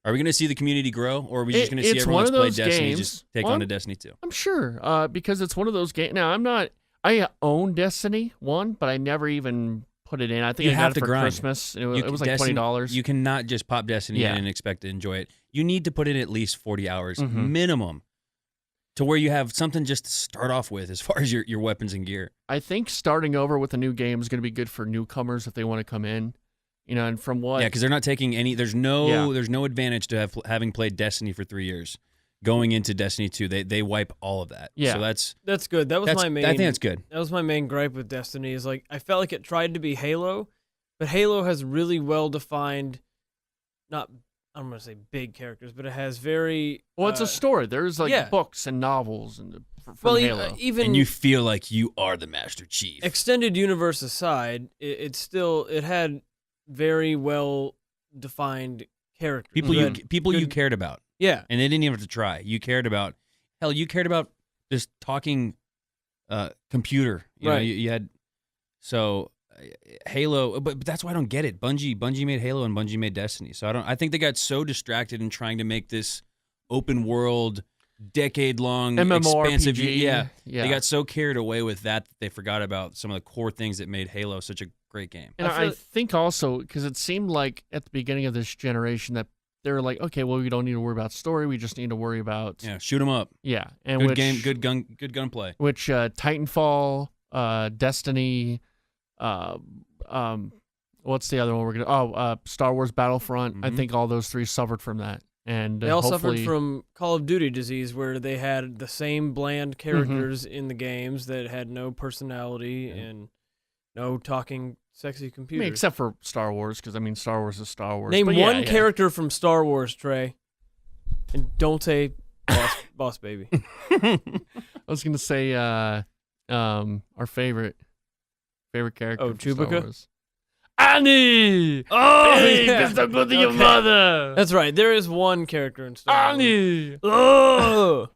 Are we going to see the community grow, or are we just going to see everyone that's played Destiny just take on to Destiny 2? I'm sure, because it's one of those games. Now, I own Destiny 1, but I never even put it in. I think I got it for Christmas. It was like $20. You cannot just pop Destiny in and expect to enjoy it. You need to put in at least 40 hours minimum to where you have something just to start off with as far as your weapons and gear. I think starting over with a new game is going to be good for newcomers if they want to come in. And from what... Yeah, because they're not taking any... There's no advantage to having played Destiny for 3 years. Going into Destiny 2, they wipe all of that. Yeah. So that's good. That was my main... I think that's good. That was my main gripe with Destiny is like, I felt like it tried to be Halo, but Halo has really well-defined, I'm going to say big characters, but it has very... Well, it's a story. There's books and novels and from Halo. And you feel like you are the Master Chief. Extended universe aside, it had very well-defined characters. People you cared about. Yeah. And they didn't even have to try. You cared about this talking computer. You know, you had... So... Halo, but that's why I don't get it. Bungie made Halo and Bungie made Destiny. So I think they got so distracted in trying to make this open world, decade-long, expansive. Yeah. They got so carried away with that they forgot about some of the core things that made Halo such a great game. And I think also, because it seemed like at the beginning of this generation that they were like, okay, well, we don't need to worry about story. We just need to worry about... Yeah, shoot them up. Yeah. And good game, good gunplay. Which Titanfall, Destiny... what's the other one we're gonna? Star Wars Battlefront. I think all those three suffered from that, and they all suffered from Call of Duty disease, where they had the same bland characters in the games that had no personality and no talking sexy computers. I mean, except for Star Wars, because Star Wars is Star Wars. Name one character from Star Wars, Trey, and don't say boss baby. I was gonna say our favorite character. Oh, Chewbacca? Annie! Oh, hey, been so good to your mother! That's right. There is one character in Star Wars. Annie! Oh!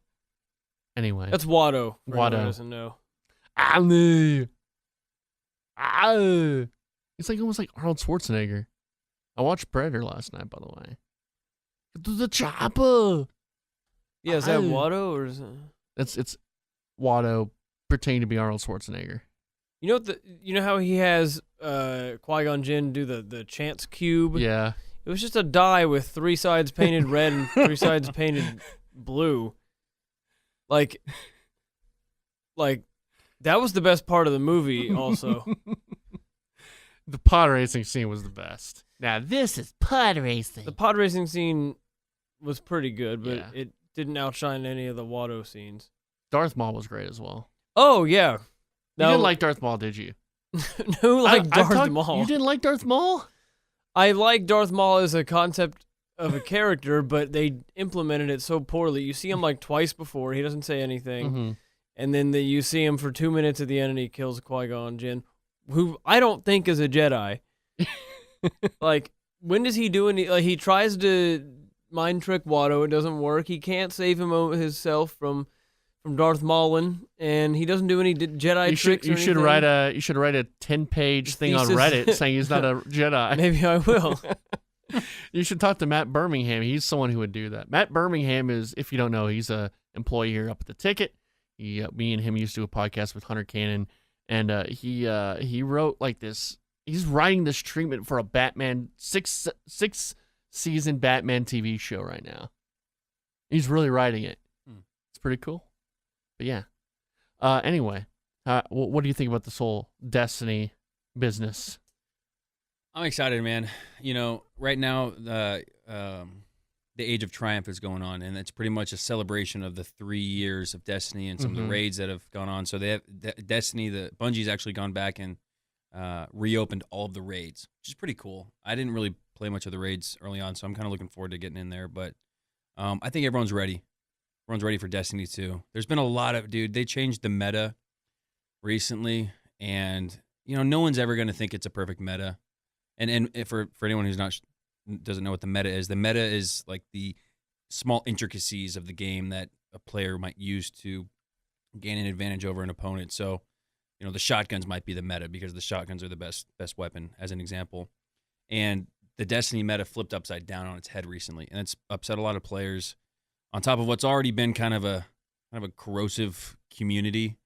Anyway. That's Watto. Watto. Doesn't know. Annie! Ah! He's almost like Arnold Schwarzenegger. I watched Predator last night, by the way. To the chopper! Yeah, is that Watto or is it... It's Watto pretending to be Arnold Schwarzenegger. You know how he has Qui-Gon Jinn do the chance cube? Yeah. It was just a die with 3 sides painted red and 3 sides painted blue. Like that was the best part of the movie also. The pod racing scene was the best. Now this is pod racing. The pod racing scene was pretty good, but Yeah. it didn't outshine any of the Watto scenes. Darth Maul was great as well. Oh, yeah. You didn't like Darth Maul, did you? Who liked Darth Maul? You didn't like Darth Maul? I like Darth Maul as a concept of a character, but they implemented it so poorly. You see him like twice before. He doesn't say anything. Mm-hmm. And then you see him for 2 minutes at the end, and he kills Qui-Gon Jinn, who I don't think is a Jedi. Like, when does he do any... Like, he tries to mind trick Watto. It doesn't work. He can't save himself from Darth Maulin, and he doesn't do any Jedi tricks. You should write a 10-page thing on Reddit saying he's not a Jedi. Maybe I will. You should talk to Matt Birmingham. He's someone who would do that. Matt Birmingham is, if you don't know, he's a employee here up at the Ticket. Me and him used to do a podcast with Hunter Cannon, and he wrote like this. He's writing this treatment for a Batman six season Batman TV show right now. He's really writing it. It's pretty cool. But yeah. Anyway, what do you think about this whole Destiny business? I'm excited, man. You know, right now the Age of Triumph is going on, and it's pretty much a celebration of the 3 years of Destiny and some of the raids that have gone on. So they have Destiny. The Bungie's actually gone back and reopened all of the raids, which is pretty cool. I didn't really play much of the raids early on, so I'm kind of looking forward to getting in there. But I think everyone's ready. Everyone's ready for Destiny 2. There's been a lot of, they changed the meta recently, and, no one's ever going to think it's a perfect meta. And for anyone who's doesn't know what the meta is like the small intricacies of the game that a player might use to gain an advantage over an opponent. So, the shotguns might be the meta because the shotguns are the best weapon, as an example. And the Destiny meta flipped upside down on its head recently, and it's upset a lot of players. On top of what's already been kind of a corrosive community.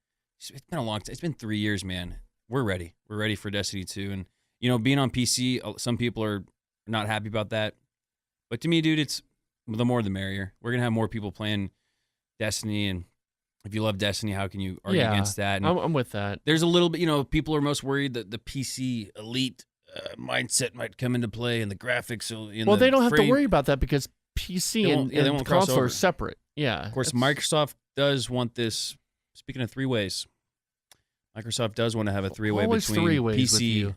It's been a long time. It's been 3 years, man. We're ready. We're ready for Destiny 2. And, being on PC, some people are not happy about that. But to me, dude, it's the more the merrier. We're going to have more people playing Destiny. And if you love Destiny, how can you argue against that? And I'm with that. There's a little bit, people are most worried that the PC elite mindset might come into play and the graphics. They don't have to worry about that because PC and console are separate. Yeah. Of course, Microsoft does want this. Speaking of 3-ways, Microsoft does want to have a 3-way between PC,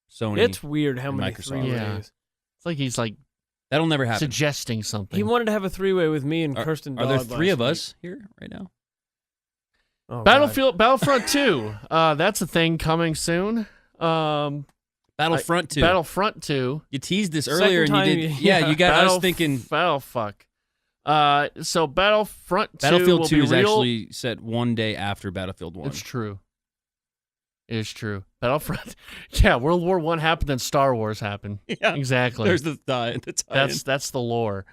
Sony. It's weird how many Microsoft. 3-ways. Yeah. It's like he's like that'll never happen. Suggesting something. He wanted to have a 3-way with me and Kirsten. Are there 3 of us here right now? Oh, Battlefront 2. That's a thing coming soon. Battlefront 2. Battlefront 2. You teased this earlier, and you did. Yeah, you got us thinking. Fuck. So Battlefront 2 Battlefield 2 is real. actually set 1 day after Battlefield 1. It's true. It is true. Battlefront. Yeah, World War I happened, then Star Wars happened. Yeah, exactly. There's the tie. That's the lore.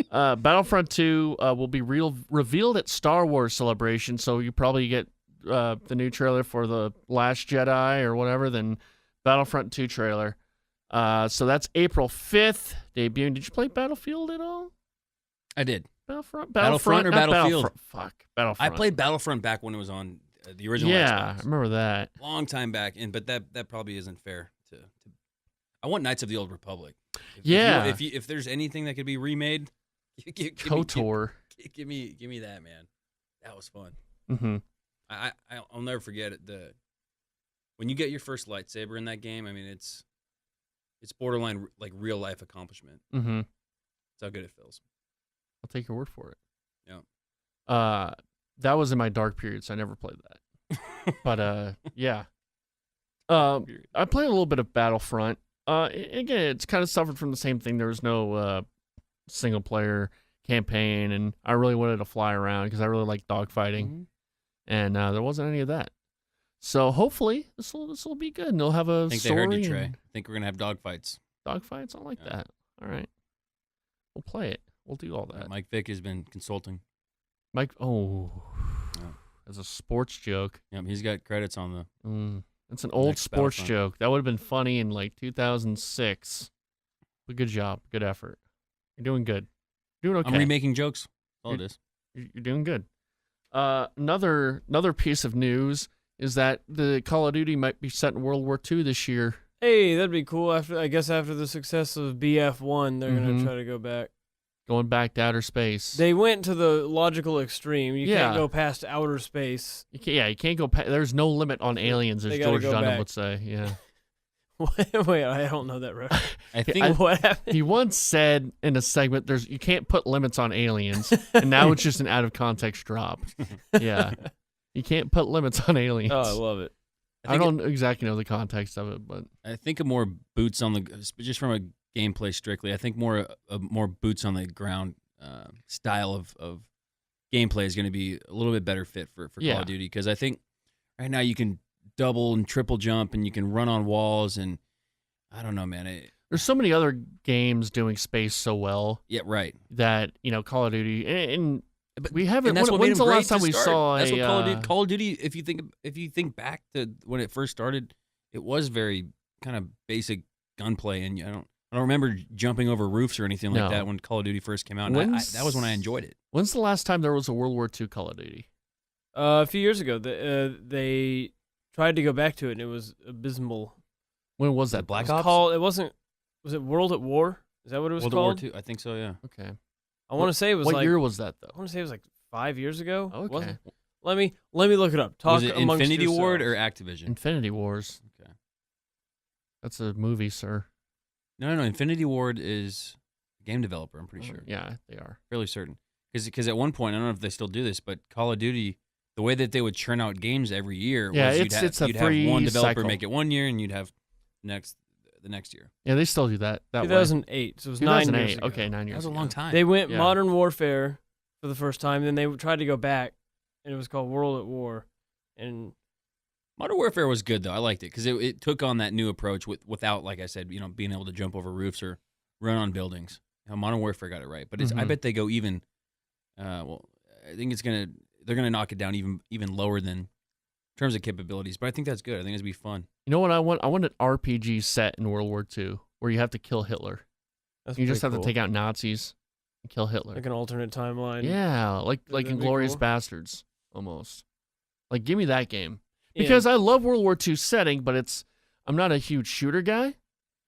Battlefront 2 will be revealed at Star Wars Celebration, so you probably get the new trailer for The Last Jedi or whatever, then Battlefront 2 trailer. So that's April 5th debuting. Did you play Battlefield at all? I did. Battlefront or Battlefield? Battlefront. I played Battlefront back when it was on the original Xbox. Xbox. I remember that. Long time back, but that probably isn't fair to. I want Knights of the Old Republic. If there's anything that could be remade, KOTOR. Give me that, man. That was fun. Mm-hmm. I'll never forget it. When you get your first lightsaber in that game, I mean it's borderline like real life accomplishment. Mm-hmm. That's how good it feels. I'll take your word for it. Yeah. That was in my dark period, so I never played that. But yeah. I played a little bit of Battlefront. Again, it's kind of suffered from the same thing. There was no single player campaign, and I really wanted to fly around because I really like dogfighting, and there wasn't any of that. So hopefully this will be good, and they'll have a I think story. They heard you, Trey. I think we're gonna have dogfights. Dogfights, I like that. All right, we'll play it. We'll do all that. Mike Vick has been consulting. Mike, as a sports joke. Yep, he's got credits on the. That's an old sports joke. That would have been funny in like 2006. But good job, good effort. You're doing good. You're doing okay. I'm remaking jokes. That's all it is. You're doing good. Another piece of news is that the Call of Duty might be set in World War II this year. Hey, that'd be cool. After the success of BF1, they're gonna try to go back. Going back to outer space. They went to the logical extreme. You can't go past outer space. You can't go past. There's no limit on aliens, as George Dunham would say. Yeah. Wait, I don't know that reference. I think what happened? He once said in a segment, you can't put limits on aliens, and now it's just an out of context drop. Yeah. You can't put limits on aliens. Oh, I love it. I don't exactly know the context of it, but I think more boots on the, just from a gameplay strictly, I think more boots on the ground style of gameplay is going to be a little bit better fit for Call of Duty, because I think right now you can double and triple jump and you can run on walls, and I don't know, man. There's so many other games doing space so well. Yeah, right. That, Call of Duty and we haven't. And that's when's the last time we saw that's what Call of Duty? If you think back to when it first started, it was very kind of basic gunplay, and I don't remember jumping over roofs or anything like that when Call of Duty first came out. And that was when I enjoyed it. When's the last time there was a World War II Call of Duty? A few years ago, they tried to go back to it, and it was abysmal. When was that? Black Ops? It wasn't. Was it World at War? Is that what it was called? World at War II? I think so. Yeah. Okay. I want to say it was what year was that though? I want to say it was like 5 years ago. Okay. Let me look it up. Talk was it Infinity yourselves. Ward or Activision? Infinity Wars. Okay. That's a movie, sir. No. Infinity Ward is a game developer, I'm pretty sure. Yeah, they are. Fairly certain. Because at one point, I don't know if they still do this, but Call of Duty, the way that they would churn out games every year was you'd have one developer make it 1 year, and you'd have the next year. Yeah, they still do that 2008, so it was 9 years ago. Okay, 9 years That was a long time. They went Modern Warfare for the first time, then they tried to go back, and it was called World at War. And Modern Warfare was good, though. I liked it, because it took on that new approach without, like I said, being able to jump over roofs or run on buildings. Modern Warfare got it right, but I bet they go even. I think they're gonna knock it down even lower than in terms of capabilities. But I think that's good. I think it's gonna be fun. You know what I want? I want an RPG set in World War II where you have to kill Hitler. You just have to take out Nazis and kill Hitler. Like an alternate timeline. Yeah, like Inglourious Bastards almost. Like, give me that game. Because I love World War II setting, but I'm not a huge shooter guy,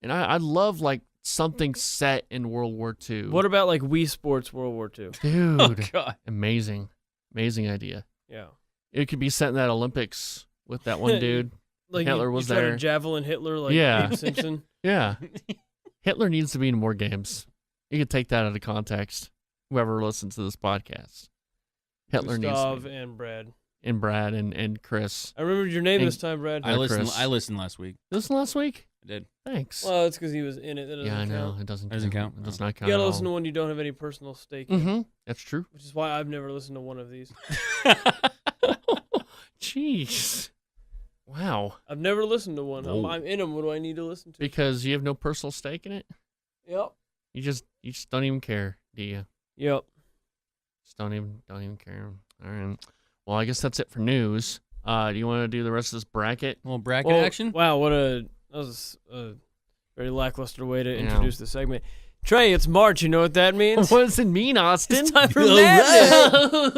and I love like something set in World War II. What about like Wii Sports World War II? Dude, oh, God. Amazing idea. Yeah, it could be set in that Olympics with that one dude. Like Hitler was there. To javelin Hitler like Abe Simpson. Yeah, Hitler needs to be in more games. You could take that out of context. Whoever listens to this podcast, Hitler Gustav needs to be. and Brad. And Brad and Chris. I remembered your name this time, Brad. I listened last week. Listen last week? I did. Thanks. Well, it's because he was in it. That doesn't I know. count. It doesn't count. It does not count. You gotta at listen all. to one you don't have any personal stake in. Mm-hmm. That's true. Which is why I've never listened to one of these. Jeez. Wow. I've never listened to one. I'm in them. What do I need to listen to? Because you have no personal stake in it? Yep. You just don't even care, do you? Yep. Just don't even care. All right. Well, I guess that's it for news. Do you want to do the rest of this bracket? Well, bracket action? Wow, that was a very lackluster way to introduce the segment. Trey, it's March. You know what that means? What does it mean, Austin? It's time for madness.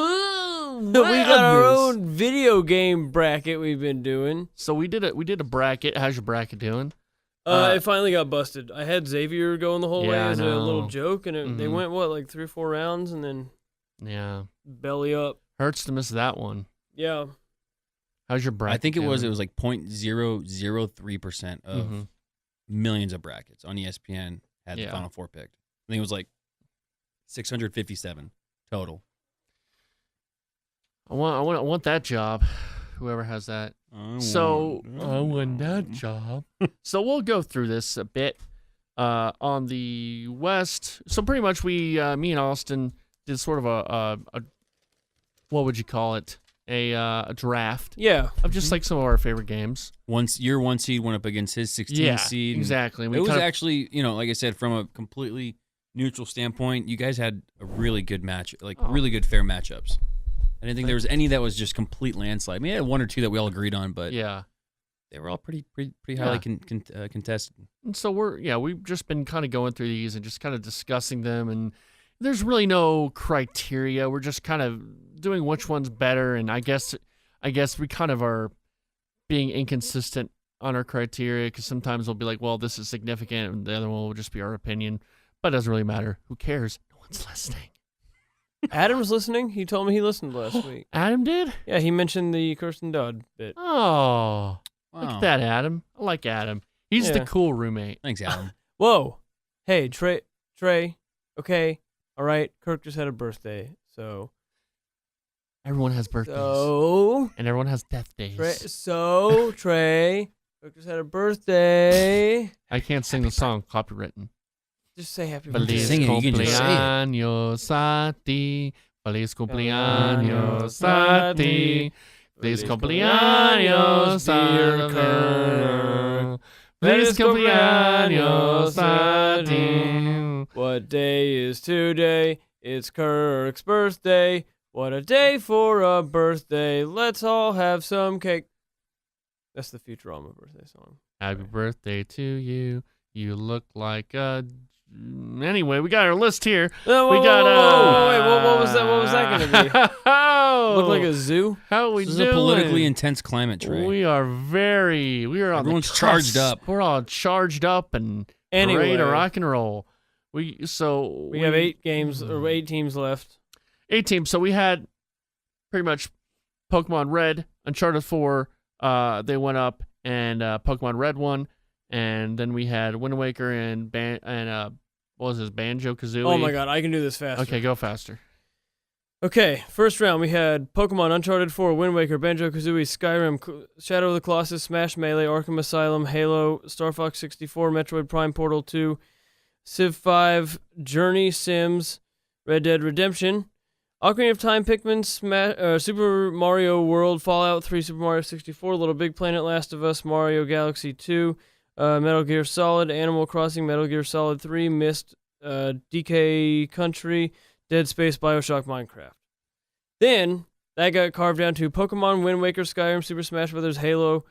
We got our own video game bracket we've been doing. So we did a bracket. How's your bracket doing? It finally got busted. I had Xavier going the whole way as a little joke, and they went, like 3 or 4 rounds, and then belly up. Hurts to miss that one. Yeah. How's your bracket? I think it was like 0.003% of millions of brackets on ESPN had the Final Four picked. I think it was like 657 total. I want that job. Whoever has that. I want that job. So we'll go through this a bit on the West. So pretty much me and Austin did sort of a what would you call it? A draft. Yeah. Of just like some of our favorite games. Your 1 seed went up against his 16 seed. Exactly. It was actually, like I said, from a completely neutral standpoint, you guys had a really good match, really good fair matchups. I didn't think there was any that was just complete landslide. I mean, I had one or two that we all agreed on, but yeah, they were all pretty highly contested. And so we've just been kind of going through these and just kind of discussing them, and there's really no criteria. We're just kind of doing which one's better, and I guess we kind of are being inconsistent on our criteria because sometimes we'll be like, well, this is significant, and the other one will just be our opinion, but it doesn't really matter. Who cares? No one's listening. Adam's listening. He told me he listened last week. Adam did? Yeah, he mentioned the Kirsten Dodd bit. Oh, Wow. look at that, Adam. I like Adam. He's the cool roommate. Thanks, Adam. Whoa. Hey, Trey. Okay. All right. Kirk just had a birthday, so. Everyone has birthdays. So. And everyone has death days. Trey. Kirk just had a birthday. I can't sing the song. Copywritten. Just say happy birthday. Feliz Sing it. You can just say it. cumpleaños a ti. Feliz cumpleaños a ti. Feliz cumpleaños, dear Kirk. Feliz cumpleaños a ti. What day is today? It's Kirk's birthday. What a day for a birthday. Let's all have some cake. That's the Futurama birthday song. Happy birthday to you. You look like a... Anyway, we got our list here. Wait, what was that? What was that going to be? Look like a zoo? How are we This is doing? a politically intense climate, Trey. We are on Everyone's the cusp. charged up. We're all charged up and ready to rock and roll. We have 8 games or 8 teams left. 8 teams. So we had pretty much Pokemon Red, Uncharted 4. They went up, and Pokemon Red won, and then we had Wind Waker and what was this, Banjo-Kazooie? Oh my god, I can do this faster. Okay, go faster. Okay, first round we had Pokemon Uncharted 4, Wind Waker, Banjo-Kazooie, Skyrim, Shadow of the Colossus, Smash Melee, Arkham Asylum, Halo, Star Fox 64, Metroid Prime, Portal 2, Civ 5, Journey, Sims, Red Dead Redemption, Ocarina of Time, Pikmin, Super Mario World, Fallout 3, Super Mario 64, Little Big Planet, Last of Us, Mario Galaxy 2, Metal Gear Solid, Animal Crossing, Metal Gear Solid 3, Myst, DK Country, Dead Space, Bioshock, Minecraft. Then, that got carved down to Pokemon, Wind Waker, Skyrim, Super Smash Bros., Halo,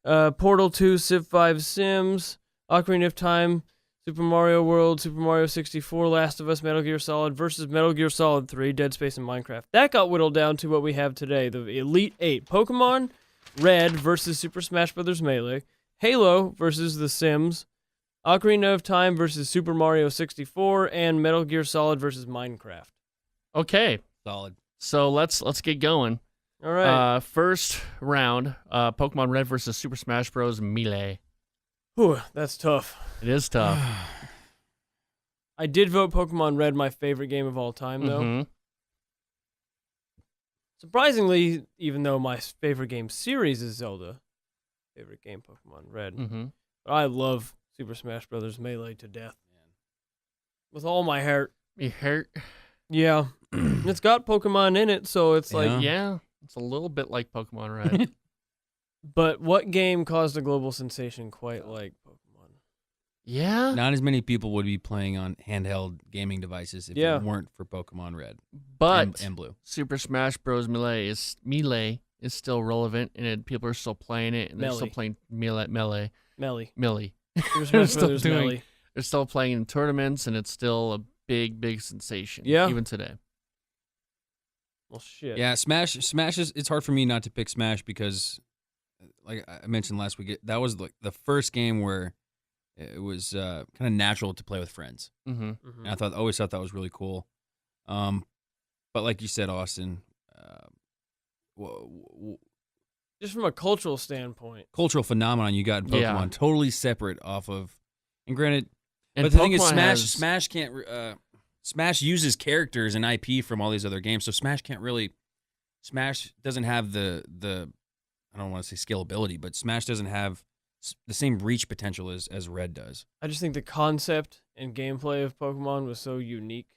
Portal 2, Civ 5, Sims, Ocarina of Time, Super Mario World, Super Mario 64, Last of Us, Metal Gear Solid versus Metal Gear Solid 3, Dead Space, and Minecraft. That got whittled down to what we have today, the Elite 8. Pokemon Red versus Super Smash Bros. Melee, Halo versus The Sims, Ocarina of Time versus Super Mario 64, and Metal Gear Solid versus Minecraft. Okay. Solid. So let's get going. All right. First round, Pokemon Red versus Super Smash Bros. Melee. Whew, that's tough. It is tough. I did vote Pokemon Red my favorite game of all time, though. Mm-hmm. Surprisingly, even though my favorite game series is Zelda, favorite game Pokemon Red. Mm-hmm. But I love Super Smash Bros. Melee to death. With all my heart. You hurt? Yeah. It's got Pokemon in it, so it's like... Yeah, it's a little bit like Pokemon Red. But what game caused a global sensation quite like Pokemon? Yeah? Not as many people would be playing on handheld gaming devices if it weren't for Pokemon Red but and Blue. Super Smash Bros. Melee is still relevant, and people are still playing it, and they're still playing Melee. Super Smash Bros. Melee. They're still playing in tournaments, and it's still a big sensation. Yeah. Even today. Well, shit. Yeah, Smash is... It's hard for me not to pick Smash because... Like I mentioned last week, that was like the first game where it was kind of natural to play with friends. Mm-hmm. Mm-hmm. And I always thought that was really cool. But like you said, Austin, just from a cultural standpoint, cultural phenomenon you got in Pokemon, totally separate off of. And granted, and but the thing is, Smash can't. Smash uses characters and IP from all these other games, so Smash can't really. Smash doesn't have the. I don't want to say scalability, but Smash doesn't have the same reach potential as Red does. I just think the concept and gameplay of Pokemon was so unique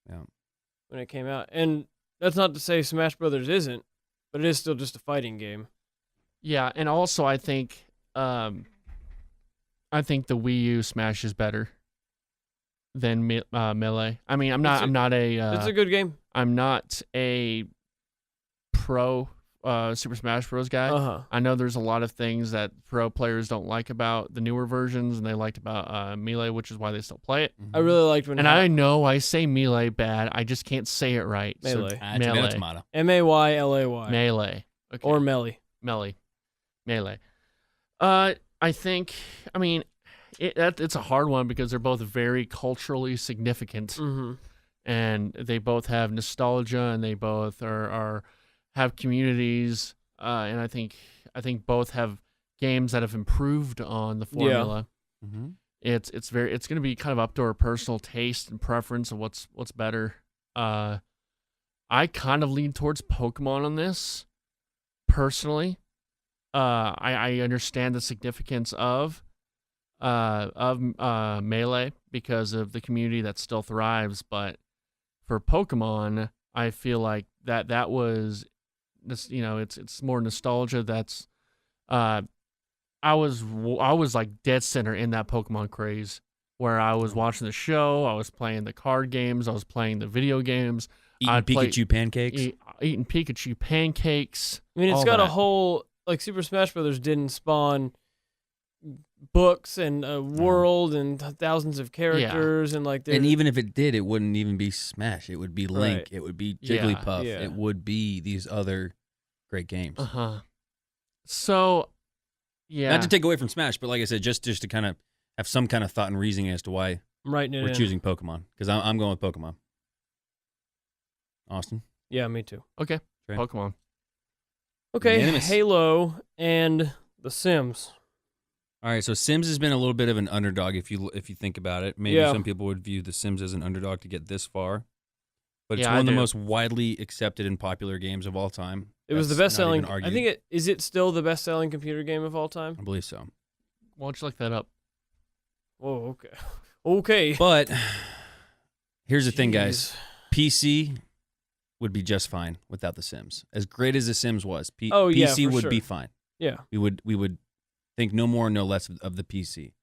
when it came out. And that's not to say Smash Brothers isn't, but it is still just a fighting game. Yeah, and also I think the Wii U Smash is better than Melee. I mean, I'm not a... it's a good game. I'm not a pro Super Smash Bros. Guy. I know there's a lot of things that pro players don't like about the newer versions, and they liked about Melee, which is why they still play it. I really liked when. And I know I say Melee bad. I just can't say it right. Melee. So, Melee. Maylay. Melee. Okay. Or Melee. Melee. I think. I mean, it's a hard one because they're both very culturally significant, and they both have nostalgia, and they both have communities, and I think both have games that have improved on the formula. Yeah. It's going to be kind of up to our personal taste and preference of what's better. I kind of lean towards Pokemon on this, personally. I understand the significance of Melee because of the community that still thrives, but for Pokemon, I feel like that was this, it's more nostalgia. That's I was like dead center in that Pokemon craze where I was watching the show, I was playing the card games, I was playing the video games, eating Pikachu pancakes. Eating Pikachu pancakes. I mean, it's got a whole, like, Super Smash Brothers didn't spawn books and a world and thousands of characters and like. And even if it did, it wouldn't even be Smash. It would be Link. Right. It would be Jigglypuff. Yeah. It would be these other great games. So, yeah. Not to take away from Smash, but like I said, just to kind of have some kind of thought and reasoning as to why we're choosing Pokemon, because I'm going with Pokemon. Austin? Yeah, me too. Okay, Trey? Pokemon. Okay, Halo and The Sims. All right, so Sims has been a little bit of an underdog if you think about it. Maybe some people would view The Sims as an underdog to get this far. But it's one of the most widely accepted and popular games of all time. It was the best-selling. I think is it still the best-selling computer game of all time? I believe so. Why don't you look that up? Oh, okay. Okay. But here's the thing, guys. PC would be just fine without The Sims. As great as The Sims was, PC would be fine. Yeah. We would think no more, no less of the PC,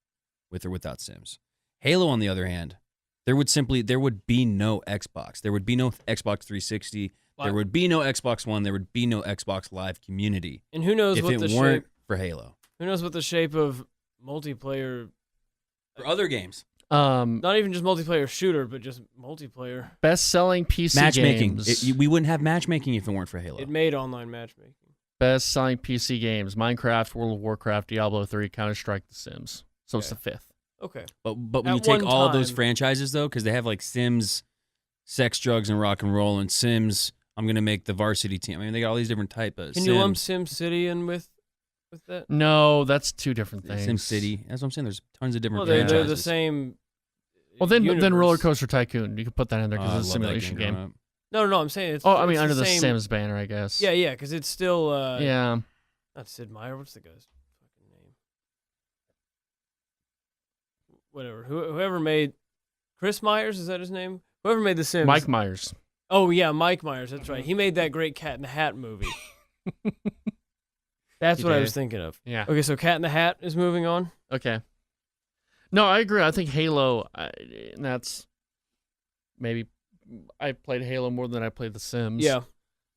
with or without Sims. Halo, on the other hand, there would be no Xbox. There would be no Xbox 360. There would be no Xbox One. There would be no Xbox Live community. And who knows if what it the weren't shape for Halo. Who knows what the shape of multiplayer for other games. Not even just multiplayer shooter, but just multiplayer. Best-selling PC matchmaking. games. We wouldn't have matchmaking if it weren't for Halo. It made online matchmaking. Best-selling PC games: Minecraft, World of Warcraft, Diablo 3, Counter-Strike, The Sims. So it's the fifth. Okay. But when you take all of those franchises, though, because they have like Sims, Sex, Drugs, and Rock and Roll, and Sims, I'm going to make the varsity team. I mean, they got all these different types of Sims. Can you lump SimCity in with that? No, that's two different things. SimCity. That's what I'm saying. There's tons of different franchises. franchises. They're the same. Well, then Roller Coaster Tycoon. You can put that in there because it's a simulation game. No, I'm saying it's. I mean, under the Sims banner, I guess. Yeah, because it's still. Yeah. Not Sid Meier. What's the guy's fucking name? Whatever. Whoever made Chris Myers, is that his name? Whoever made The Sims. Mike Myers. Oh yeah, Mike Myers. That's right. He made that great Cat in the Hat movie. That's what I was thinking of. Yeah. Okay, so Cat in the Hat is moving on. Okay. No, I agree. I think Halo, and that's maybe I played Halo more than I played The Sims. Yeah.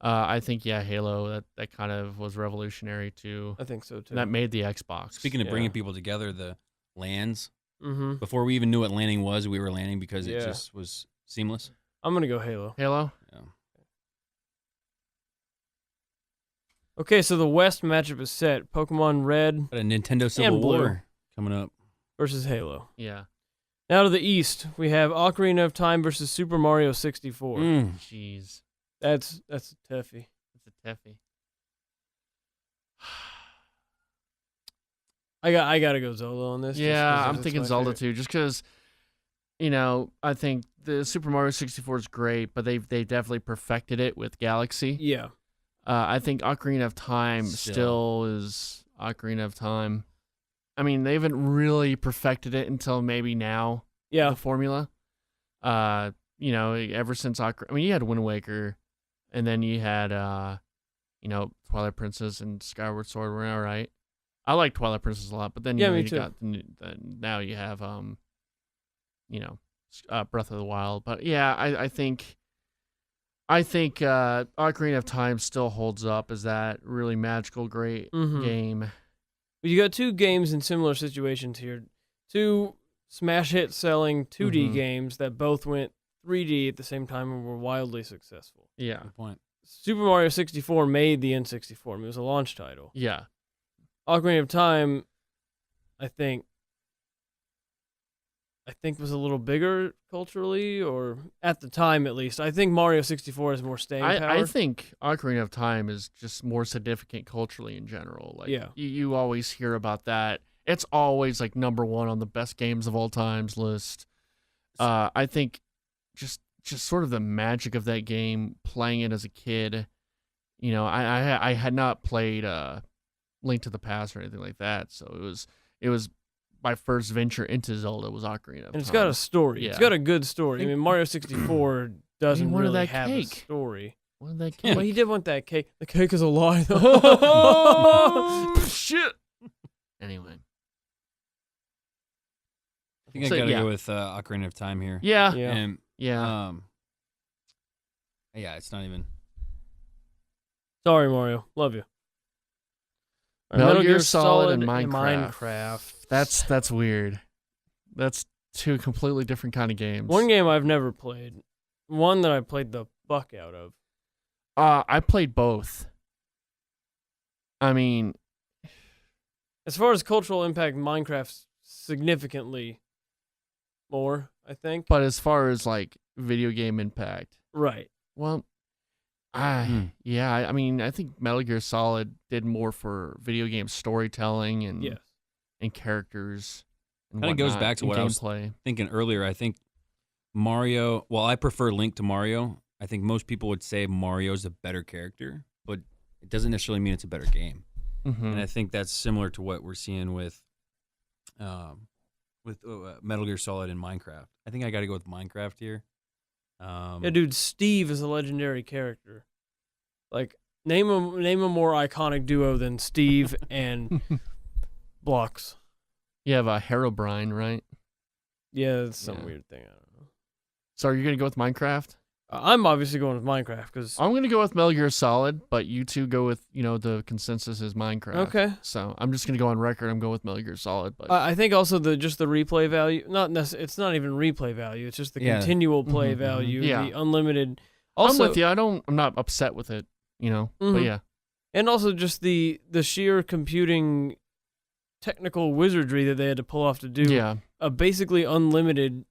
I think, Halo, that kind of was revolutionary too. I think so too. That made the Xbox. Speaking of bringing people together, the LANs. Mm-hmm. Before we even knew what landing was, we were landing because it just was seamless. I'm going to go Halo. Halo? Yeah. Okay, so the West matchup is set. Pokemon Red. Got a Nintendo Civil War coming up. Versus Halo. Yeah. Now to the East, we have Ocarina of Time versus Super Mario 64. Jeez. That's a toughie. That's a toughie. I gotta go Zelda on this. Yeah, I'm thinking Zelda too, just because, I think the Super Mario 64 is great, but they definitely perfected it with Galaxy. Yeah. I think Ocarina of Time still is Ocarina of Time. I mean, they haven't really perfected it until maybe now. Yeah. The formula. Ever since you had Wind Waker, and then you had Twilight Princess and Skyward Sword were all right. I like Twilight Princess a lot, but then you got now you have Breath of the Wild. But yeah, I think I think Ocarina of Time still holds up as that really magical, great game. But you got two games in similar situations here. Two smash hit selling 2D games that both went 3D at the same time and were wildly successful. Yeah. Good point. Super Mario 64 made the N64. It was a launch title. Yeah. Ocarina of Time, I think was a little bigger culturally, or at the time at least. I think Mario 64 has more staying power. I think Ocarina of Time is just more significant culturally in general. Like, you always hear about that. It's always like number one on the best games of all times list. I think just sort of the magic of that game, playing it as a kid. You know, I had not played Link to the Past or anything like that, so it was my first venture into Zelda was Ocarina of Time. And it's got a story. Yeah. It's got a good story. I mean, Mario 64 doesn't really have a cake. story. Wanted that cake. Well, he did want that cake. The cake is a lie, though. Shit. Anyway. I think I gotta go with Ocarina of Time here. Yeah. And, yeah. Yeah, it's not even. Sorry, Mario. Love you. Metal Gear Solid and Minecraft. That's weird. That's two completely different kind of games. One game I've never played. One that I played the fuck out of. I played both. I mean, as far as cultural impact, Minecraft's significantly more, I think. But as far as like video game impact, right? Well, I mean, I think Metal Gear Solid did more for video game storytelling and and characters. Kind of goes back to what I was thinking earlier. I think Mario. Well, I prefer Link to Mario. I think most people would say Mario's a better character, but it doesn't necessarily mean it's a better game. And I think that's similar to what we're seeing with Metal Gear Solid and Minecraft. I think I got to go with Minecraft here. Yeah, dude, Steve is a legendary character. Like, name a more iconic duo than Steve and Blocks. You have a Herobrine, right? Yeah, that's some weird thing. I don't know. So are you going to go with Minecraft? I'm obviously going with Minecraft because I'm going to go with Metal Gear Solid, but you two go with, the consensus is Minecraft. Okay. So I'm just going to go on record. I'm going with Metal Gear Solid. But I think also just the replay value, it's not even replay value. It's just the continual play value, the unlimited. Also, I'm with you. I'm not upset with it, but yeah. And also just the sheer computing technical wizardry that they had to pull off to do. Yeah. A basically unlimited,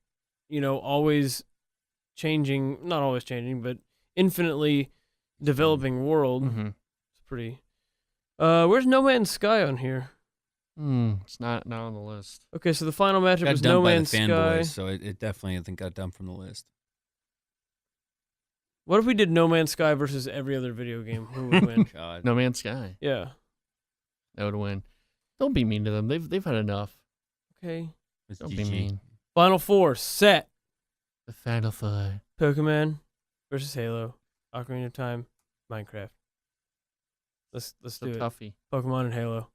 always changing, not always changing, but infinitely developing world. It's pretty. Where's No Man's Sky on here? It's not on the list. Okay, so the final matchup was No Man's Sky. Fanboys, so it definitely, I think, got dumped from the list. What if we did No Man's Sky versus every other video game? Who would win? God. No Man's Sky. Yeah. That would win. Don't be mean to them. They've had enough. Okay. Don't be mean. Final four, set. The Final Four. Pokemon versus Halo. Ocarina of Time. Minecraft. Let's do it. Toughie. Pokemon and Halo.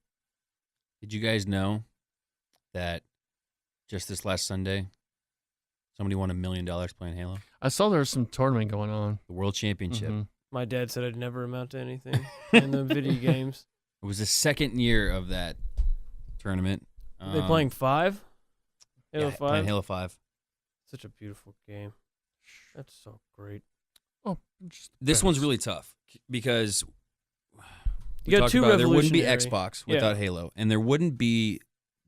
Did you guys know that just this last Sunday, somebody won $1 million playing Halo? I saw there was some tournament going on. The World Championship. My dad said I'd never amount to anything in the video games. It was the second year of that tournament. Are they playing 5? Halo 5? Playing Halo 5. Such a beautiful game. That's so great. Oh, this one's really tough because you got two there wouldn't be Xbox without Halo, and there wouldn't be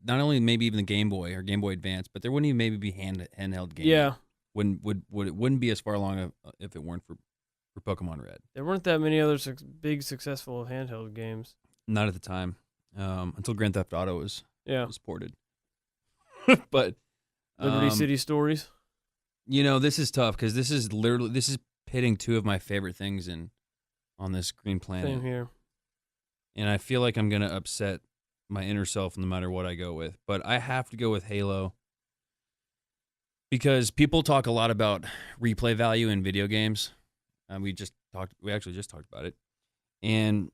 not only maybe even the Game Boy or Game Boy Advance, but there wouldn't even maybe be handheld games. Yeah, it wouldn't be as far along if it weren't for Pokemon Red. There weren't that many other big successful handheld games. Not at the time, until Grand Theft Auto was ported. But Liberty City Stories. This is tough because this is pitting two of my favorite things on this green planet. Same here. And I feel like I'm gonna upset my inner self no matter what I go with. But I have to go with Halo because people talk a lot about replay value in video games. We actually just talked about it. And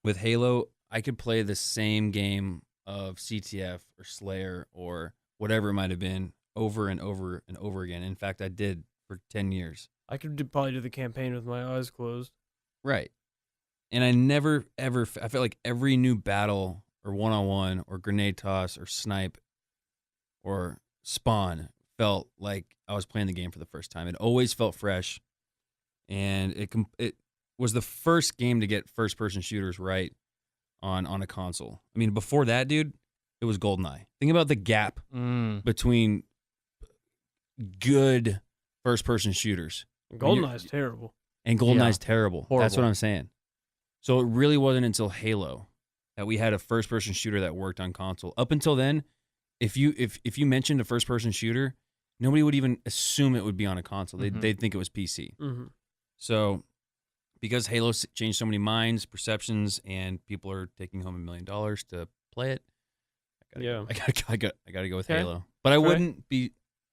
with Halo, I could play the same game of CTF or Slayer or whatever it might have been over and over and over again. In fact, I did for 10 years. I could probably do the campaign with my eyes closed. Right. And I never, ever, I felt like every new battle or one-on-one or grenade toss or snipe or spawn felt like I was playing the game for the first time. It always felt fresh. And it was the first game to get first-person shooters right on a console. I mean, before that, dude, it was GoldenEye. Think about the gap between good first-person shooters. GoldenEye's terrible. And GoldenEye's terrible. Horrible. That's what I'm saying. So it really wasn't until Halo that we had a first-person shooter that worked on console. Up until then, if you mentioned a first-person shooter, nobody would even assume it would be on a console. They'd think it was PC. Mm-hmm. So because Halo changed so many minds, perceptions, and people are taking home $1 million to play it, I gotta go with Halo. But I wouldn't be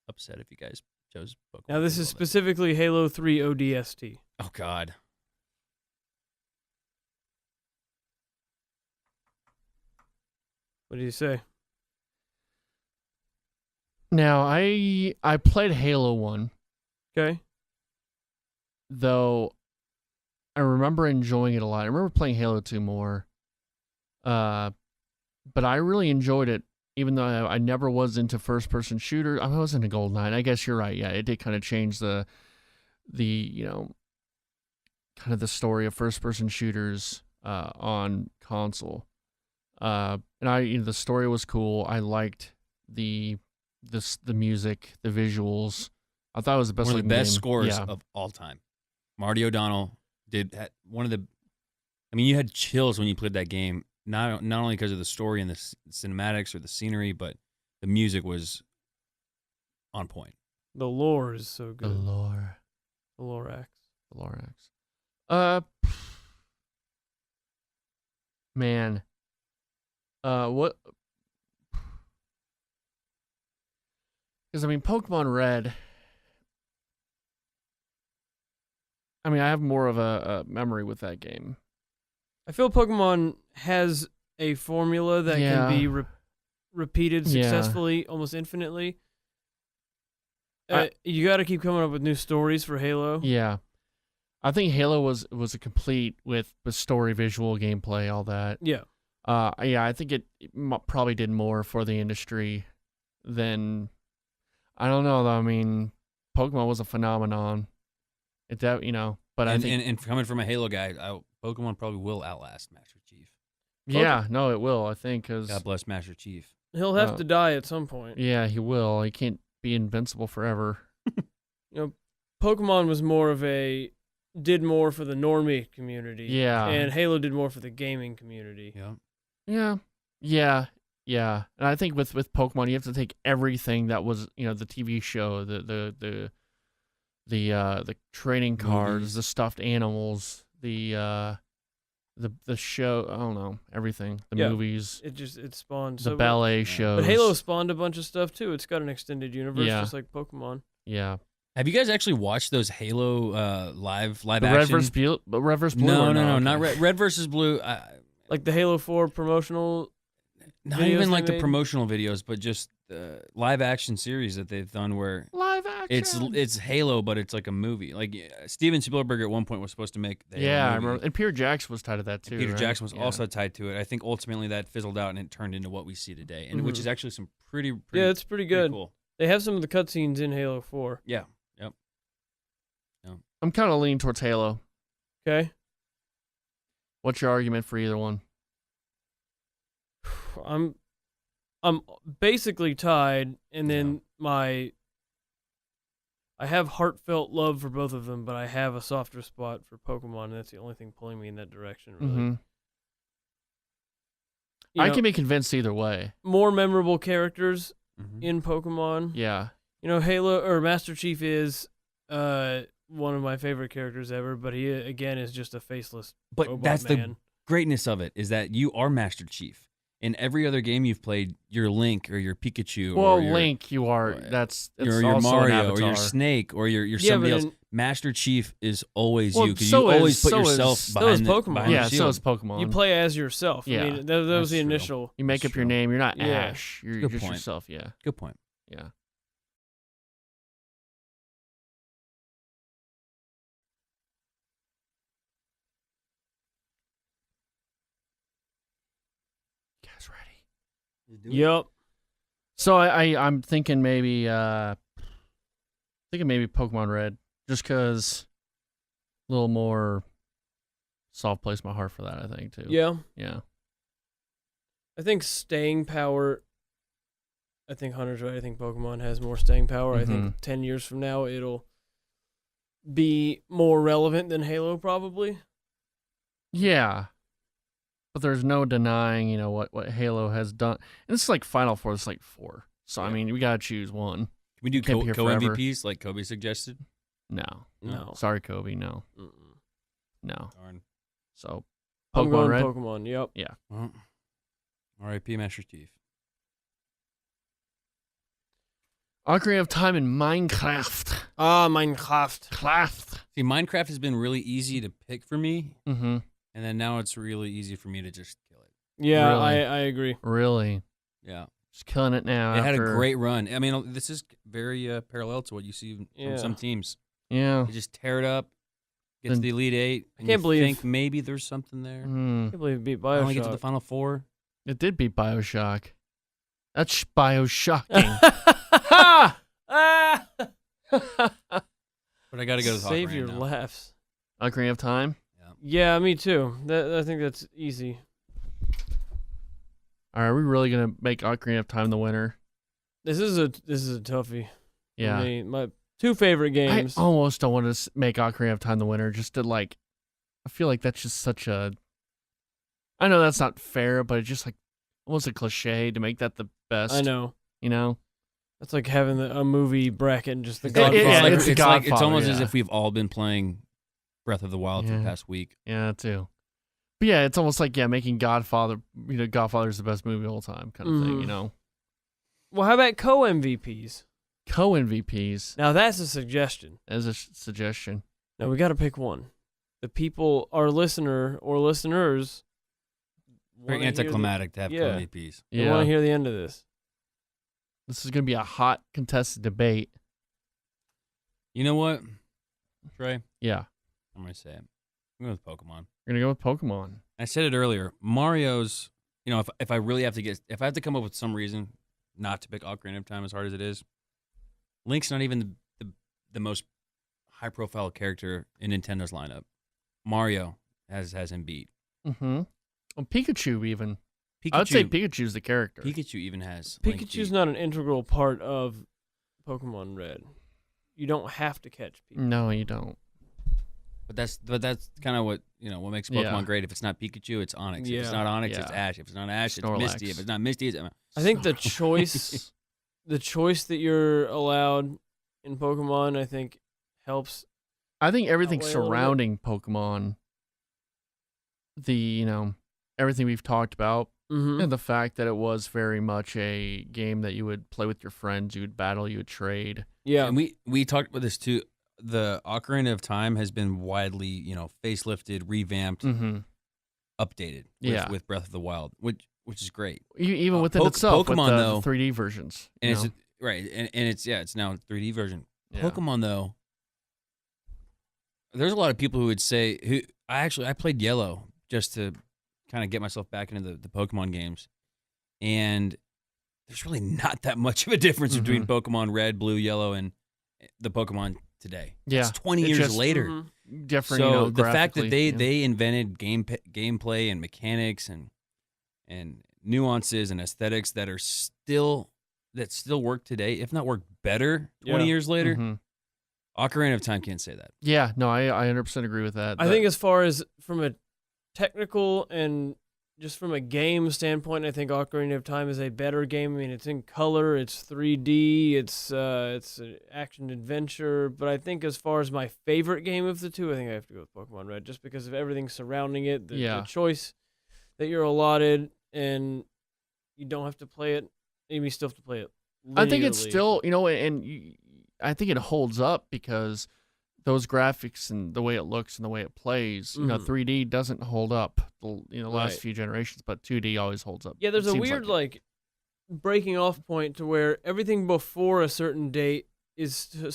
upset if you guys chose Pokemon. Now this is specifically Halo 3 ODST. Oh God. What do you say? Now, I played Halo 1. Okay. Though I remember enjoying it a lot. I remember playing Halo 2 more. But I really enjoyed it, even though I never was into first-person shooters. I was into GoldenEye. I guess you're right. Yeah, it did kind of change the kind of the story of first-person shooters on console. And the story was cool. I liked the music, the visuals. I thought it was the best. One of the best game. scores of all time. Marty O'Donnell did one of the. I mean, you had chills when you played that game. Not only because of the story and the cinematics or the scenery, but the music was on point. The lore is so good. The Lorax. Man. What? Because, I mean, Pokemon Red, I mean, I have more of a memory with that game. I feel Pokemon has a formula that can be repeated successfully almost infinitely. You got to keep coming up with new stories for Halo. Yeah. I think Halo was a complete with story, visual, gameplay, all that. Yeah. I think it probably did more for the industry than, I don't know, though. I mean, Pokemon was a phenomenon. But I think... And coming from a Halo guy, Pokemon probably will outlast Master Chief. Yeah, no, it will, I think, because... God bless Master Chief. He'll have to die at some point. Yeah, he will. He can't be invincible forever. Pokemon was more of did more for the normie community. Yeah. And Halo did more for the gaming community. Yeah. And I think with Pokemon, you have to take everything that was, the TV show, the trading cards, movies, the stuffed animals, the show, I don't know, everything. The movies. It spawned the ballet shows. But Halo spawned a bunch of stuff too. It's got an extended universe just like Pokemon. Yeah. Have you guys actually watched those Halo live the action? Red vs. Blue? No, not Red versus Blue. Like the Halo 4 promotional. Not even like the promotional videos, but just the live action series that they've done where live action. It's Halo, but it's like a movie. Like Steven Spielberg at one point was supposed to make the Halo movie. I remember. And Peter Jackson was tied to that too. And Peter Jackson was also tied to it. I think ultimately that fizzled out and it turned into what we see today, and which is actually some pretty it's pretty good. Cool. They have some of the cutscenes in Halo 4. Yeah. Yep. I'm kind of leaning towards Halo. Okay. What's your argument for either one? I'm basically tied, and then I have heartfelt love for both of them, but I have a softer spot for Pokemon, and that's the only thing pulling me in that direction, really. Mm-hmm. I can be convinced either way. More memorable characters in Pokemon. Yeah. Halo or Master Chief is one of my favorite characters ever, but he again is just a faceless robot that's man. The greatness of it is that you are Master Chief. In every other game you've played, you're Link or you're Pikachu. Well, Link, you are. You're Mario or you're Snake or you're somebody else. Master Chief is always you because you always put yourself behind Pokemon. The so is Pokemon. You play as yourself. Yeah, I mean, that was the initial. You make up your name. You're not Ash. You're Good just point. yourself. Yeah. Good point. Yeah. guys ready? Yep. So I'm thinking maybe Pokemon Red, just because a little more soft place in my heart for that. I think too. Yeah. Yeah. I think staying power. I think Hunter's right. I think Pokemon has more staying power. I think 10 years from now it'll be more relevant than Halo, probably. Yeah. But there's no denying, what Halo has done. And it's like Final Four. It's like 4. So, I mean, we got to choose one. Can we do co-MVPs like Kobe suggested? No. Sorry, Kobe. No. Mm-mm. No. Darn. So, I'm Pokemon going Red? Pokemon, yep. Yeah. Well, R.I.P. Master Chief. Ocarina of Time and Minecraft. Minecraft. See, Minecraft has been really easy to pick for me. Mm-hmm. And then now it's really easy for me to just kill it. Yeah, Really? I agree. Really? Yeah. Just killing it now. It had a great run. I mean, this is very parallel to what you see from some teams. Yeah. They just tear it up, get to the Elite Eight, and can't believe- think maybe there's something there. I can't believe it beat Only get to the Bioshock. Final Four. It did beat Bioshock. That's Bioshocking. Ha! But I got to go to the Save Ocarina your now. laughs. Ocarina of Time? Yeah, me too. I think that's easy. All right, are we really going to make Ocarina of Time the winner? This is a toughie. Yeah. For me. My 2 favorite games. I almost don't want to make Ocarina of Time the winner, just to I feel like that's just such a, I know that's not fair, but it's just almost a cliche to make that the best. I know. That's like having a movie bracket and just the It's Godfather. it's almost as if we've all been playing Breath of the Wild for the past week. Yeah, too. But yeah, it's almost like making Godfather. Godfather's the best movie of all time, kind of thing. Well, how about co-MVPs? Co-MVPs. Now that's a suggestion. As a suggestion. Now we got to pick one. The people, our listener or listeners, very anticlimactic to have co-MVPs. They want to hear the end of this. This is going to be a hot contested debate. You know what, Trey? Yeah. I'm going to say it. I'm going with Pokemon. You're going to go with Pokemon. I said it earlier. Mario's, if I really have to if I have to come up with some reason not to pick Ocarina of Time as hard as it is, Link's not even the most high-profile character in Nintendo's lineup. Mario has him beat. Mm-hmm. Well, Pikachu even. I would say Pikachu's the character. Pikachu even has Pikachu's not an integral part of Pokemon Red. You don't have to catch Pikachu. No, you don't. But that's kind of what what makes Pokemon great. If it's not Pikachu, it's Onix. If it's not Onix, it's Ash. If it's not Ash, it's Misty. If it's not Misty, it's I think the choice that you're allowed in Pokemon, I think, helps. I think everything surrounding Pokemon, everything we've talked about, and the fact that it was very much a game that you would play with your friends, you would battle, you would trade. Yeah, and we talked about this too. The Ocarina of Time has been widely, facelifted, revamped, updated with Breath of the Wild, which is great. Even within itself, Pokemon with the 3D versions. And it's right, and it's now a 3D version. Yeah. Pokemon though, there's a lot of people who would say I played Yellow just to kind of get myself back into the Pokemon games, and there's really not that much of a difference between Pokemon Red, Blue, Yellow, and the Pokemon today. Yeah, it's 20 years later. Different. So the fact that they invented gameplay and mechanics and nuances and aesthetics that still work today, if not work better 20 years later. Ocarina of Time can't say that. Yeah, no, I 100% agree with that. I think as far as from a technical and just from a game standpoint, I think Ocarina of Time is a better game. I mean, it's in color, it's 3D, it's an action adventure. But I think as far as my favorite game of the two, I think I have to go with Pokemon Red, just because of everything surrounding it, the choice that you're allotted, and you don't have to play it. Maybe you still have to play it linearly. I think it's still, I think it holds up because those graphics and the way it looks and the way it plays, 3D doesn't hold up the last few generations, but 2D always holds up. Yeah, there's a weird breaking off point to where everything before a certain date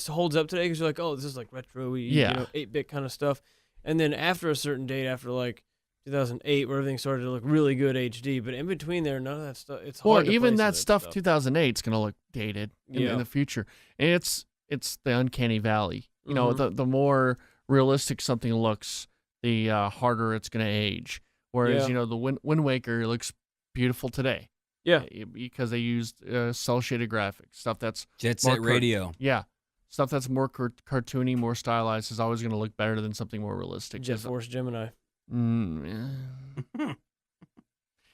holds up today because you're like, oh, this is like retro-y, 8-bit kind of stuff. And then after a certain date, after like 2008, where everything started to look really good HD. But in between there, none of that stuff. It's hard. Well, even that stuff 2008 is going to look dated in the future, and it's the uncanny valley. You know, the more realistic something looks, the harder it's going to age. Whereas you know, the Wind Waker looks beautiful today. Yeah, because they used cell shaded graphics, stuff that's Jet Set Radio. Stuff that's more cartoony, more stylized is always going to look better than something more realistic. Jet Force Gemini.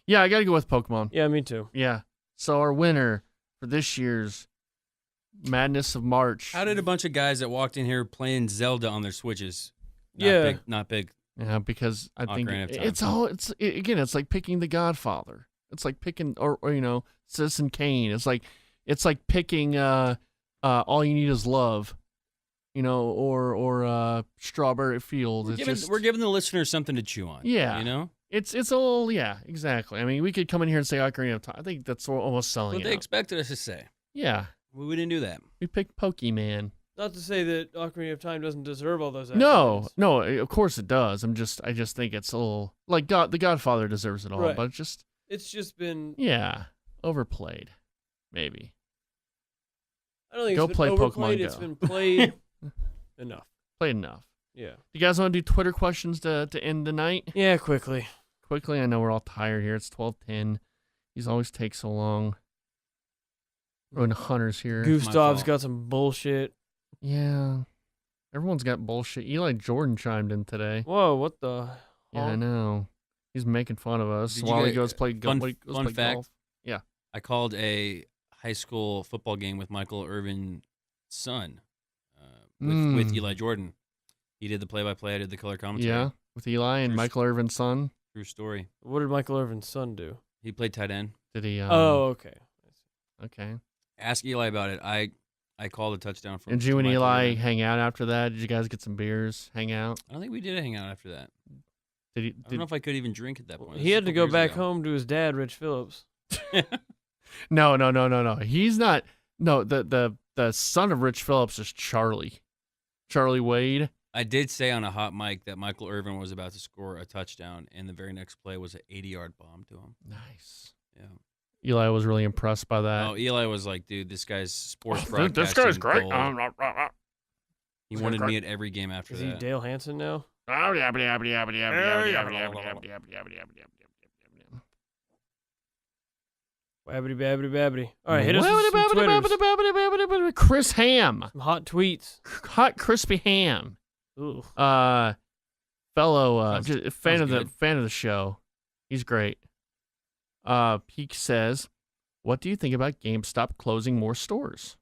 Yeah, I got to go with Pokemon. Yeah, me too. Yeah. So our winner for this year's Madness of March. How did a bunch of guys that walked in here playing Zelda on their Switches? Not big. Yeah, because I think it's like picking The Godfather. It's like picking or you know, Citizen Kane. It's like picking All You Need Is Love, you know, or Strawberry Fields. We're giving the listeners something to chew on. Yeah, you know, it's all exactly. I mean, we could come in here and say Ocarina of Time. I think that's almost selling. What they expected us to say. Yeah, we didn't do that. We picked Pokemon. Not to say that Ocarina of Time doesn't deserve all those accolades. No, of course it does. I just think it's a little like The Godfather deserves it all, right. but it's just been overplayed, maybe. I don't think Go it's been play overplayed. Pokemon It's Go. been played enough. Played enough. Yeah. You guys want to do Twitter questions to end the night? Yeah, quickly. I know we're all tired here. It's 12:10. These always take so long. When Hunter's here. Gustav's got some bullshit. Yeah. Everyone's got bullshit. Eli Jordan chimed in today. Whoa, what the? Yeah, I know. He's making fun of us while he goes play golf. Fun fact. Yeah. I called a high school football game with Michael Irvin's son, with Eli Jordan. He did the play-by-play. I did the color commentary. Yeah, with Eli and Michael Irvin's son. True story. What did Michael Irvin's son do? He played tight end. Did he? Oh, okay. Okay. Ask Eli about it. I called a touchdown from. Did you and Eli hang out after that? Did you guys get some beers, hang out? I don't think we did hang out after that. I don't know if I could even drink at that point. He had to go back home to his dad, Rich Phillips. No. He's not. No, the son of Rich Phillips is Charlie Wade. I did say on a hot mic that Michael Irvin was about to score a touchdown, and the very next play was an 80-yard bomb to him. Nice. Yeah. Eli was really impressed by that. Oh, Eli was like, dude, this guy's sports broadcasting. This guy's great. He wanted me at every game after that. Is he Dale Hansen now? Babbity, babbity, babbity. All right, hit us with some Twitters. Chris Ham. Some hot tweets. Hot crispy ham. Ooh. Fellow fan of the show. He's great. Peak says, "What do you think about GameStop closing more stores?"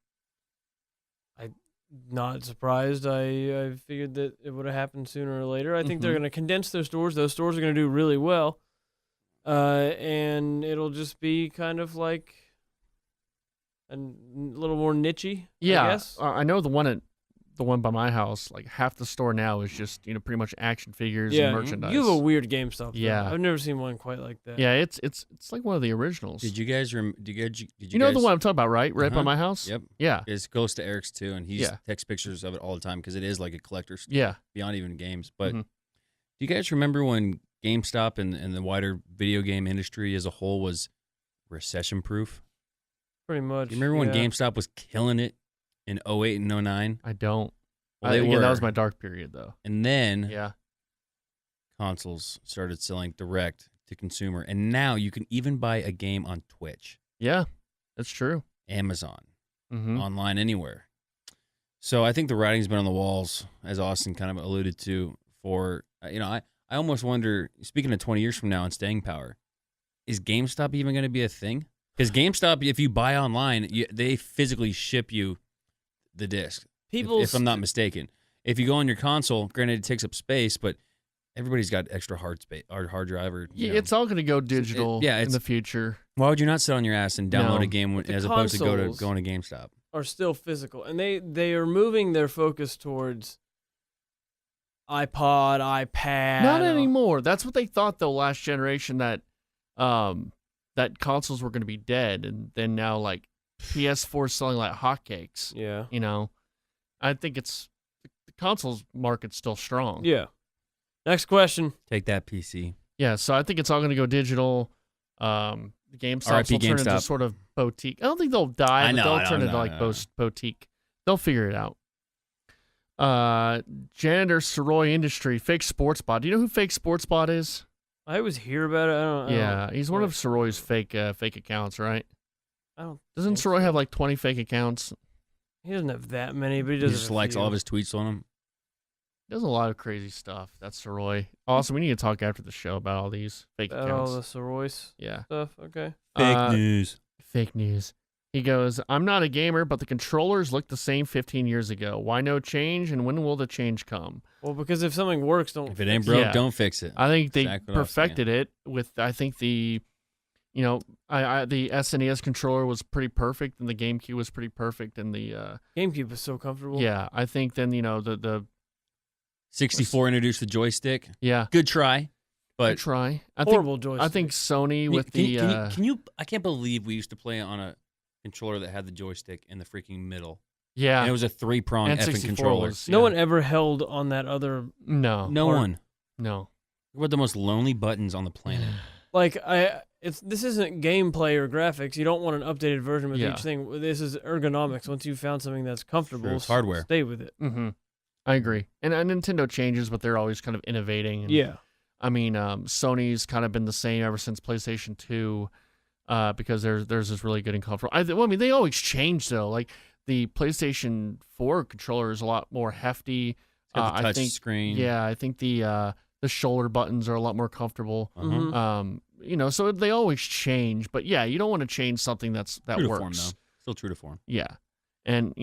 I'm not surprised. I figured that it would have happened sooner or later. I think they're going to condense their stores. Those stores are going to do really well. And it'll just be kind of like a little more niche-y, yeah, I guess. I know the one by my house, like half the store now is just, pretty much action figures and merchandise. You have a weird GameStop. Yeah. I've never seen one quite like that. Yeah, it's like one of the originals. Did you guys you know the one I'm talking about, right? Right by my house? Yep. Yeah. It's close to Eric's too, and he takes pictures of it all the time because it is like a collector's beyond even games. But do you guys remember when GameStop and the wider video game industry as a whole was recession-proof? Pretty much. Do you remember when GameStop was killing it in 08 and 09? I don't. Well, that was my dark period, though. And then yeah, consoles started selling direct to consumer, and now you can even buy a game on Twitch. Yeah, that's true. Amazon, online anywhere. So I think the writing's been on the walls, as Austin kind of alluded to. For I almost wonder, speaking of 20 years from now and staying power, is GameStop even going to be a thing? Because GameStop, if you buy online, they physically ship you the disc. If I'm not mistaken. If you go on your console, granted it takes up space, but everybody's got extra hard drive. It's all going to go digital in the future. Why would you not sit on your ass and download a game as opposed to going to GameStop? Are still physical, and they are moving their focus towards iPod, iPad. Not anymore. That's what they thought though last generation, that that consoles were going to be dead, and then now like PS4 selling like hotcakes. Yeah. I think the consoles market's still strong. Yeah. Next question. Take that, PC. Yeah, so I think it's all going to go digital. The GameStop will turn into sort of boutique. I don't think they'll die, but they'll turn into like boutique. They'll figure it out. Janitor Soroy Industry, fake sports bot. Do you know who fake sports bot is? I always hear about it. I don't he's one of Soroy's fake accounts, right? Doesn't so. Soroy have like 20 fake accounts? He doesn't have that many, but he just likes all of his tweets on them. He does a lot of crazy stuff. That's Soroy. Also, we need to talk after the show about all these fake accounts. All the Soroy stuff. Okay. Fake news. Fake news. He goes, I'm not a gamer, but the controllers looked the same 15 years ago. Why no change, and when will the change come? Well, because if something works, if it ain't broke, don't fix it. I think they perfected it with, I think the SNES controller was pretty perfect, and the GameCube was pretty perfect, and the GameCube was so comfortable. Yeah, I think then, the 64 introduced the joystick. Yeah. Good try. But good try. Horrible joystick. I think Sony can you I can't believe we used to play on a controller that had the joystick in the freaking middle. Yeah. And it was a 3-prong effing controller. No one ever held on that other. No one. No. We're the most lonely buttons on the planet. Like this isn't gameplay or graphics. You don't want an updated version with each thing. This is ergonomics. Once you found something that's comfortable, it's hardware. Stay with it. Mm-hmm. I agree. And Nintendo changes, but they're always kind of innovating. And, I mean, Sony's kind of been the same ever since PlayStation 2. Because there's this really good and comfortable. They always change though. Like the PlayStation 4 controller is a lot more hefty. Got the touch screen. Yeah, I think the shoulder buttons are a lot more comfortable. So they always change. But yeah, you don't want to change something that true works. To form, though. Still true to form. Yeah, and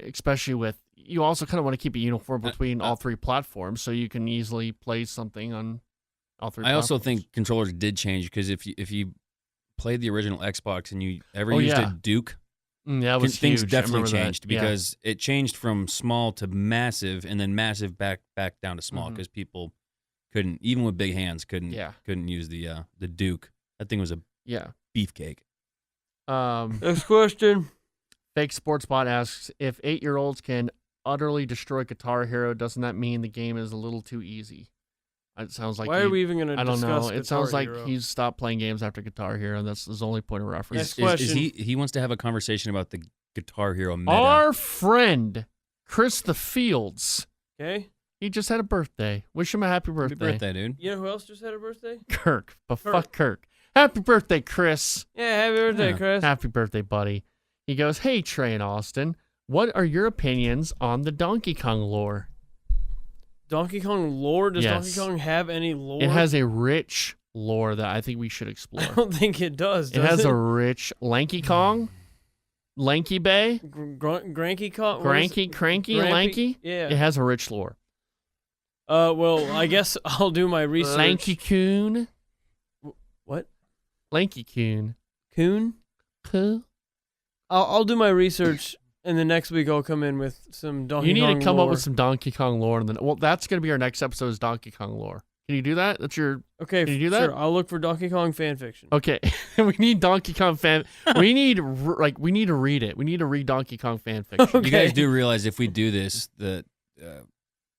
especially with you also kind of want to keep it uniform between all three platforms, so you can easily play something on all three. I also think controllers did change because if you played the original Xbox and you ever used a Duke, that was things huge. definitely changed because it changed from small to massive and then massive back down to small because people couldn't, even with big hands, couldn't use the Duke. That thing was a beefcake. Next question. Fake Sports Bot asks, if 8-year-olds can utterly destroy Guitar Hero, doesn't that mean the game is a little too easy? It sounds like. Why are we even going to discuss I don't know. It sounds Hero? Like he's stopped playing games after Guitar Hero, and that's his only point of reference. Next question. He wants to have a conversation about the Guitar Hero meta. Our friend, Chris the Fields. Okay. He just had a birthday. Wish him a happy birthday. Happy birthday, dude. You know who else just had a birthday? Kirk. But fuck Kirk. Happy birthday, Chris. Yeah, happy birthday, Chris. Happy birthday, buddy. He goes, hey, Trey and Austin, what are your opinions on the Donkey Kong lore? Donkey Kong lore? Does Donkey Kong have any lore? It has a rich lore that I think we should explore. I don't think it does. It has a rich Lanky Kong, Lanky Bay, Granky Kong, Cranky, Lanky. Yeah, it has a rich lore. Well, I guess I'll do my research. Lanky Coon. What? Lanky Coon. Coon. I'll do my research. And the next week I'll come in with some Donkey Kong lore. You need to come up with some Donkey Kong lore. And then, that's going to be our next episode is Donkey Kong lore. Can you do that? That's your... Okay, can you do that? Sure. I'll look for Donkey Kong fan fiction. Okay. We need Donkey Kong fan... we need to read it. We need to read Donkey Kong fan fiction. Okay. You guys do realize if we do this, the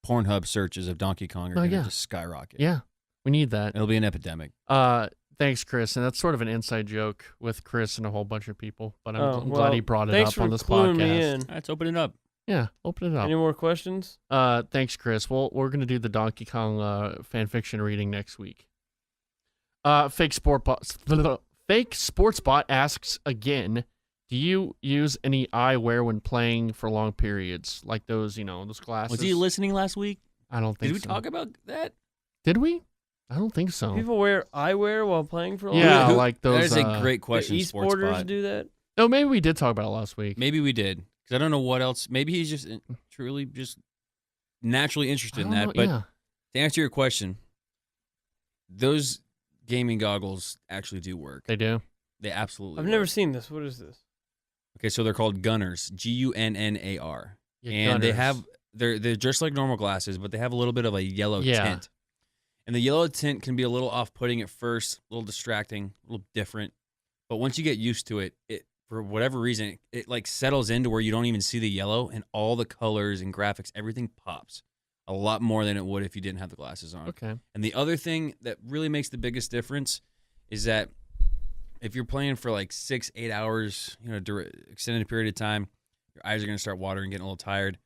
Pornhub searches of Donkey Kong are going to just skyrocket. Yeah. We need that. It'll be an epidemic. Thanks, Chris. And that's sort of an inside joke with Chris and a whole bunch of people. But I'm glad he brought it up on this podcast. Me in. Let's open it up. Yeah, open it up. Any more questions? Thanks, Chris. Well, we're going to do the Donkey Kong fan fiction reading next week. Fake Sports Bot asks again, do you use any eyewear when playing for long periods? Like those, those glasses? Was he listening last week? I don't think so. Did we talk about that? Did we? I don't think so. People wear eyewear while playing for a long time? Yeah, like those. That is a great question, e-sporters do that? No, maybe we did talk about it last week. Maybe we did. Because I don't know what else. Maybe he's just truly just naturally interested in that. But to answer your question, those gaming goggles actually do work. They do? They absolutely I've never seen this. What is this? Okay, so they're called Gunners. Gunnar. Yeah, and Gunners. They're just like normal glasses, but they have a little bit of a yellow tint. And the yellow tint can be a little off-putting at first, a little distracting, a little different. But once you get used to it, for whatever reason, it like settles into where you don't even see the yellow and all the colors and graphics, everything pops. a lot more than it would if you didn't have the glasses on. Okay. And the other thing that really makes the biggest difference is that if you're playing for like 6-8 hours, extended period of time, your eyes are going to start watering, getting a little tired.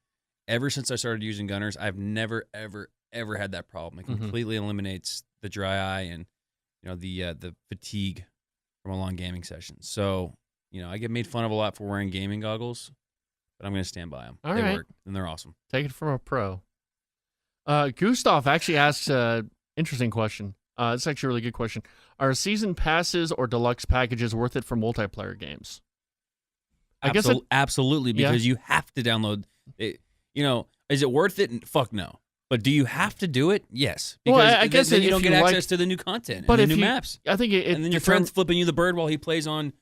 Ever since I started using Gunners, I've never, ever, ever had that problem. It completely eliminates the dry eye and the fatigue from a long gaming session. So, I get made fun of a lot for wearing gaming goggles, but I'm going to stand by them. They work, and they're awesome. Take it from a pro. Gustav actually asks an interesting question. It's actually a really good question. Are season passes or deluxe packages worth it for multiplayer games? Absolutely, because you have to download it. Is it worth it? Fuck no. But do you have to do it? Yes. Because I guess then you don't get access to the new content and the new maps. I think and then your friend's flipping you the bird while he plays on,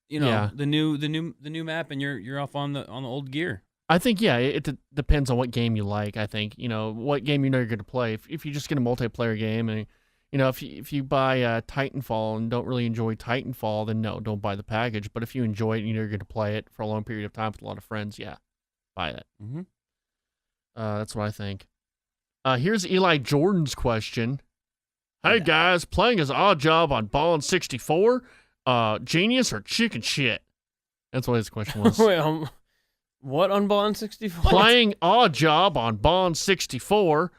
the new map, and you're off on the old gear. I think it depends on what game you like. I think what game you're going to play. If you just get a multiplayer game, and if you buy Titanfall and don't really enjoy Titanfall, then no, don't buy the package. But if you enjoy it and you're going to play it for a long period of time with a lot of friends, buy it. Mm-hmm. That's what I think. Here's Eli Jordan's question. Hey guys, playing as Odd Job on Ball and 64, genius or chicken shit? That's what his question was. Wait, what on Ball and 64? Playing Odd Job on Ball and 64,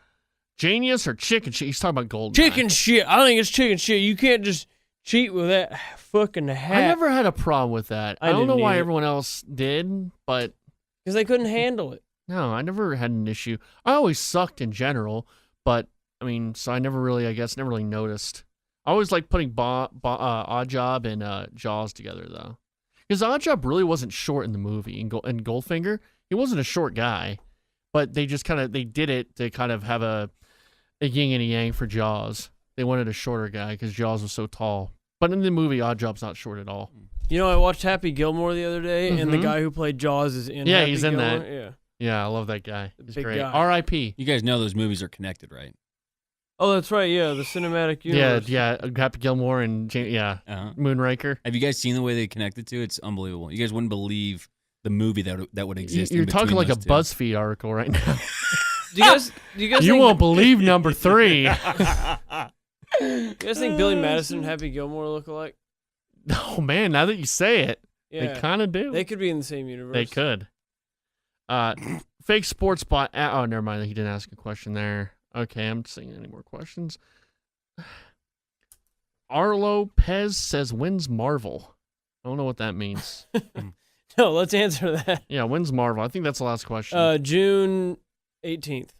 genius or chicken shit? He's talking about gold. Chicken shit. I think it's chicken shit. You can't just cheat with that fucking hat. I never had a problem with that. I don't know why everyone else did, but because they couldn't handle it. No, I never had an issue. I always sucked in general, but so I never really noticed. I always liked putting Odd Job and Jaws together though, because Odd Job really wasn't short in the movie. In Goldfinger, he wasn't a short guy, but they just they did it to kind of have a yin and a yang for Jaws. They wanted a shorter guy because Jaws was so tall. But in the movie, Odd Job's not short at all. I watched Happy Gilmore the other day, and the guy who played Jaws is in. Yeah, Happy he's Gilmore. in that. Yeah, I love that guy. He's great. R.I.P. You guys know those movies are connected, right? Oh, that's right. Yeah, the cinematic universe. Yeah. Happy Gilmore and Moonraker. Have you guys seen the way they connected to? It's unbelievable. You guys wouldn't believe the movie that would exist. You're talking like a BuzzFeed article right now. Do you guys you won't believe number 3. You guys think Billy Madison and Happy Gilmore look alike? Oh man, now that you say it, they kind of do. They could be in the same universe. They could. Fake sports bot. Oh, never mind. He didn't ask a question there. Okay, I'm seeing any more questions. Arlo Pez says, "When's Marvel?" I don't know what that means. No, let's answer that. Yeah, when's Marvel? I think that's the last question. June 18th.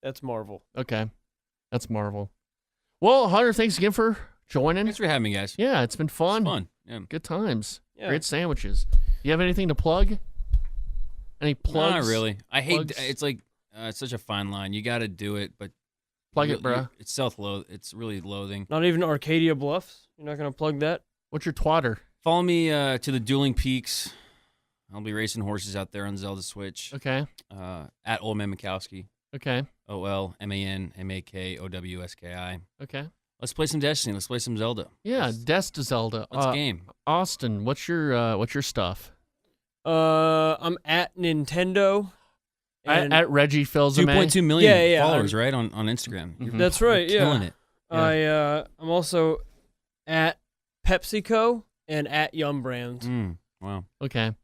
That's Marvel. Okay, that's Marvel. Well, Hunter, thanks again for joining. Thanks for having me, guys. Yeah, it's been fun. It's fun. Yeah. Good times. Yeah. Great sandwiches. Do you have anything to plug? Any plugs? Not really. I hate. It's like it's such a fine line. You got to do it, but plug it, bro. It's It's really loathing. Not even Arcadia Bluffs. You're not gonna plug that. What's your twatter? Follow me to the Dueling Peaks. I'll be racing horses out there on Zelda Switch. Okay. At Old Man Mikowski. Okay. OLMANMAKOWSKI. Okay. Let's play some Destiny. Let's play some Zelda. Yeah, to Zelda. Let's game. Austin, what's your stuff? I'm at Nintendo. At Reggie Fills 2.2 million followers, right, on Instagram. Mm-hmm. That's right. You're killing it. Yeah. I'm also at PepsiCo and at Yum Brands. Wow. Okay.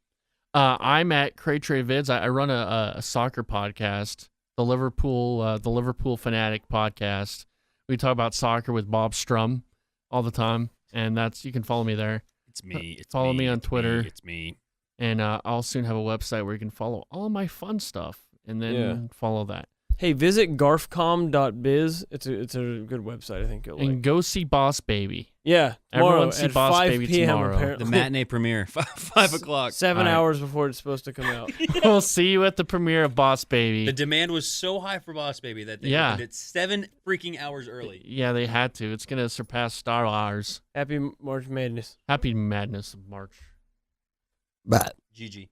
I'm at Cray Trey Vids. I run a soccer podcast, the Liverpool Fanatic podcast. We talk about soccer with Bob Strum all the time, and you can follow me there. It's me. Follow me on Twitter. It's me. And I'll soon have a website where you can follow all my fun stuff, and then follow that. Hey, visit garfcom.biz. It's a good website, I think. And go see Boss Baby. Yeah, everyone see at Boss 5 Baby p.m. tomorrow. Apparently. The matinee premiere, 5 o'clock. 7 hours before it's supposed to come out. We'll see you at the premiere of Boss Baby. The demand was so high for Boss Baby that they opened it 7 freaking hours early. Yeah, they had to. It's going to surpass Star Wars. Happy March Madness. Happy Madness of March. GG.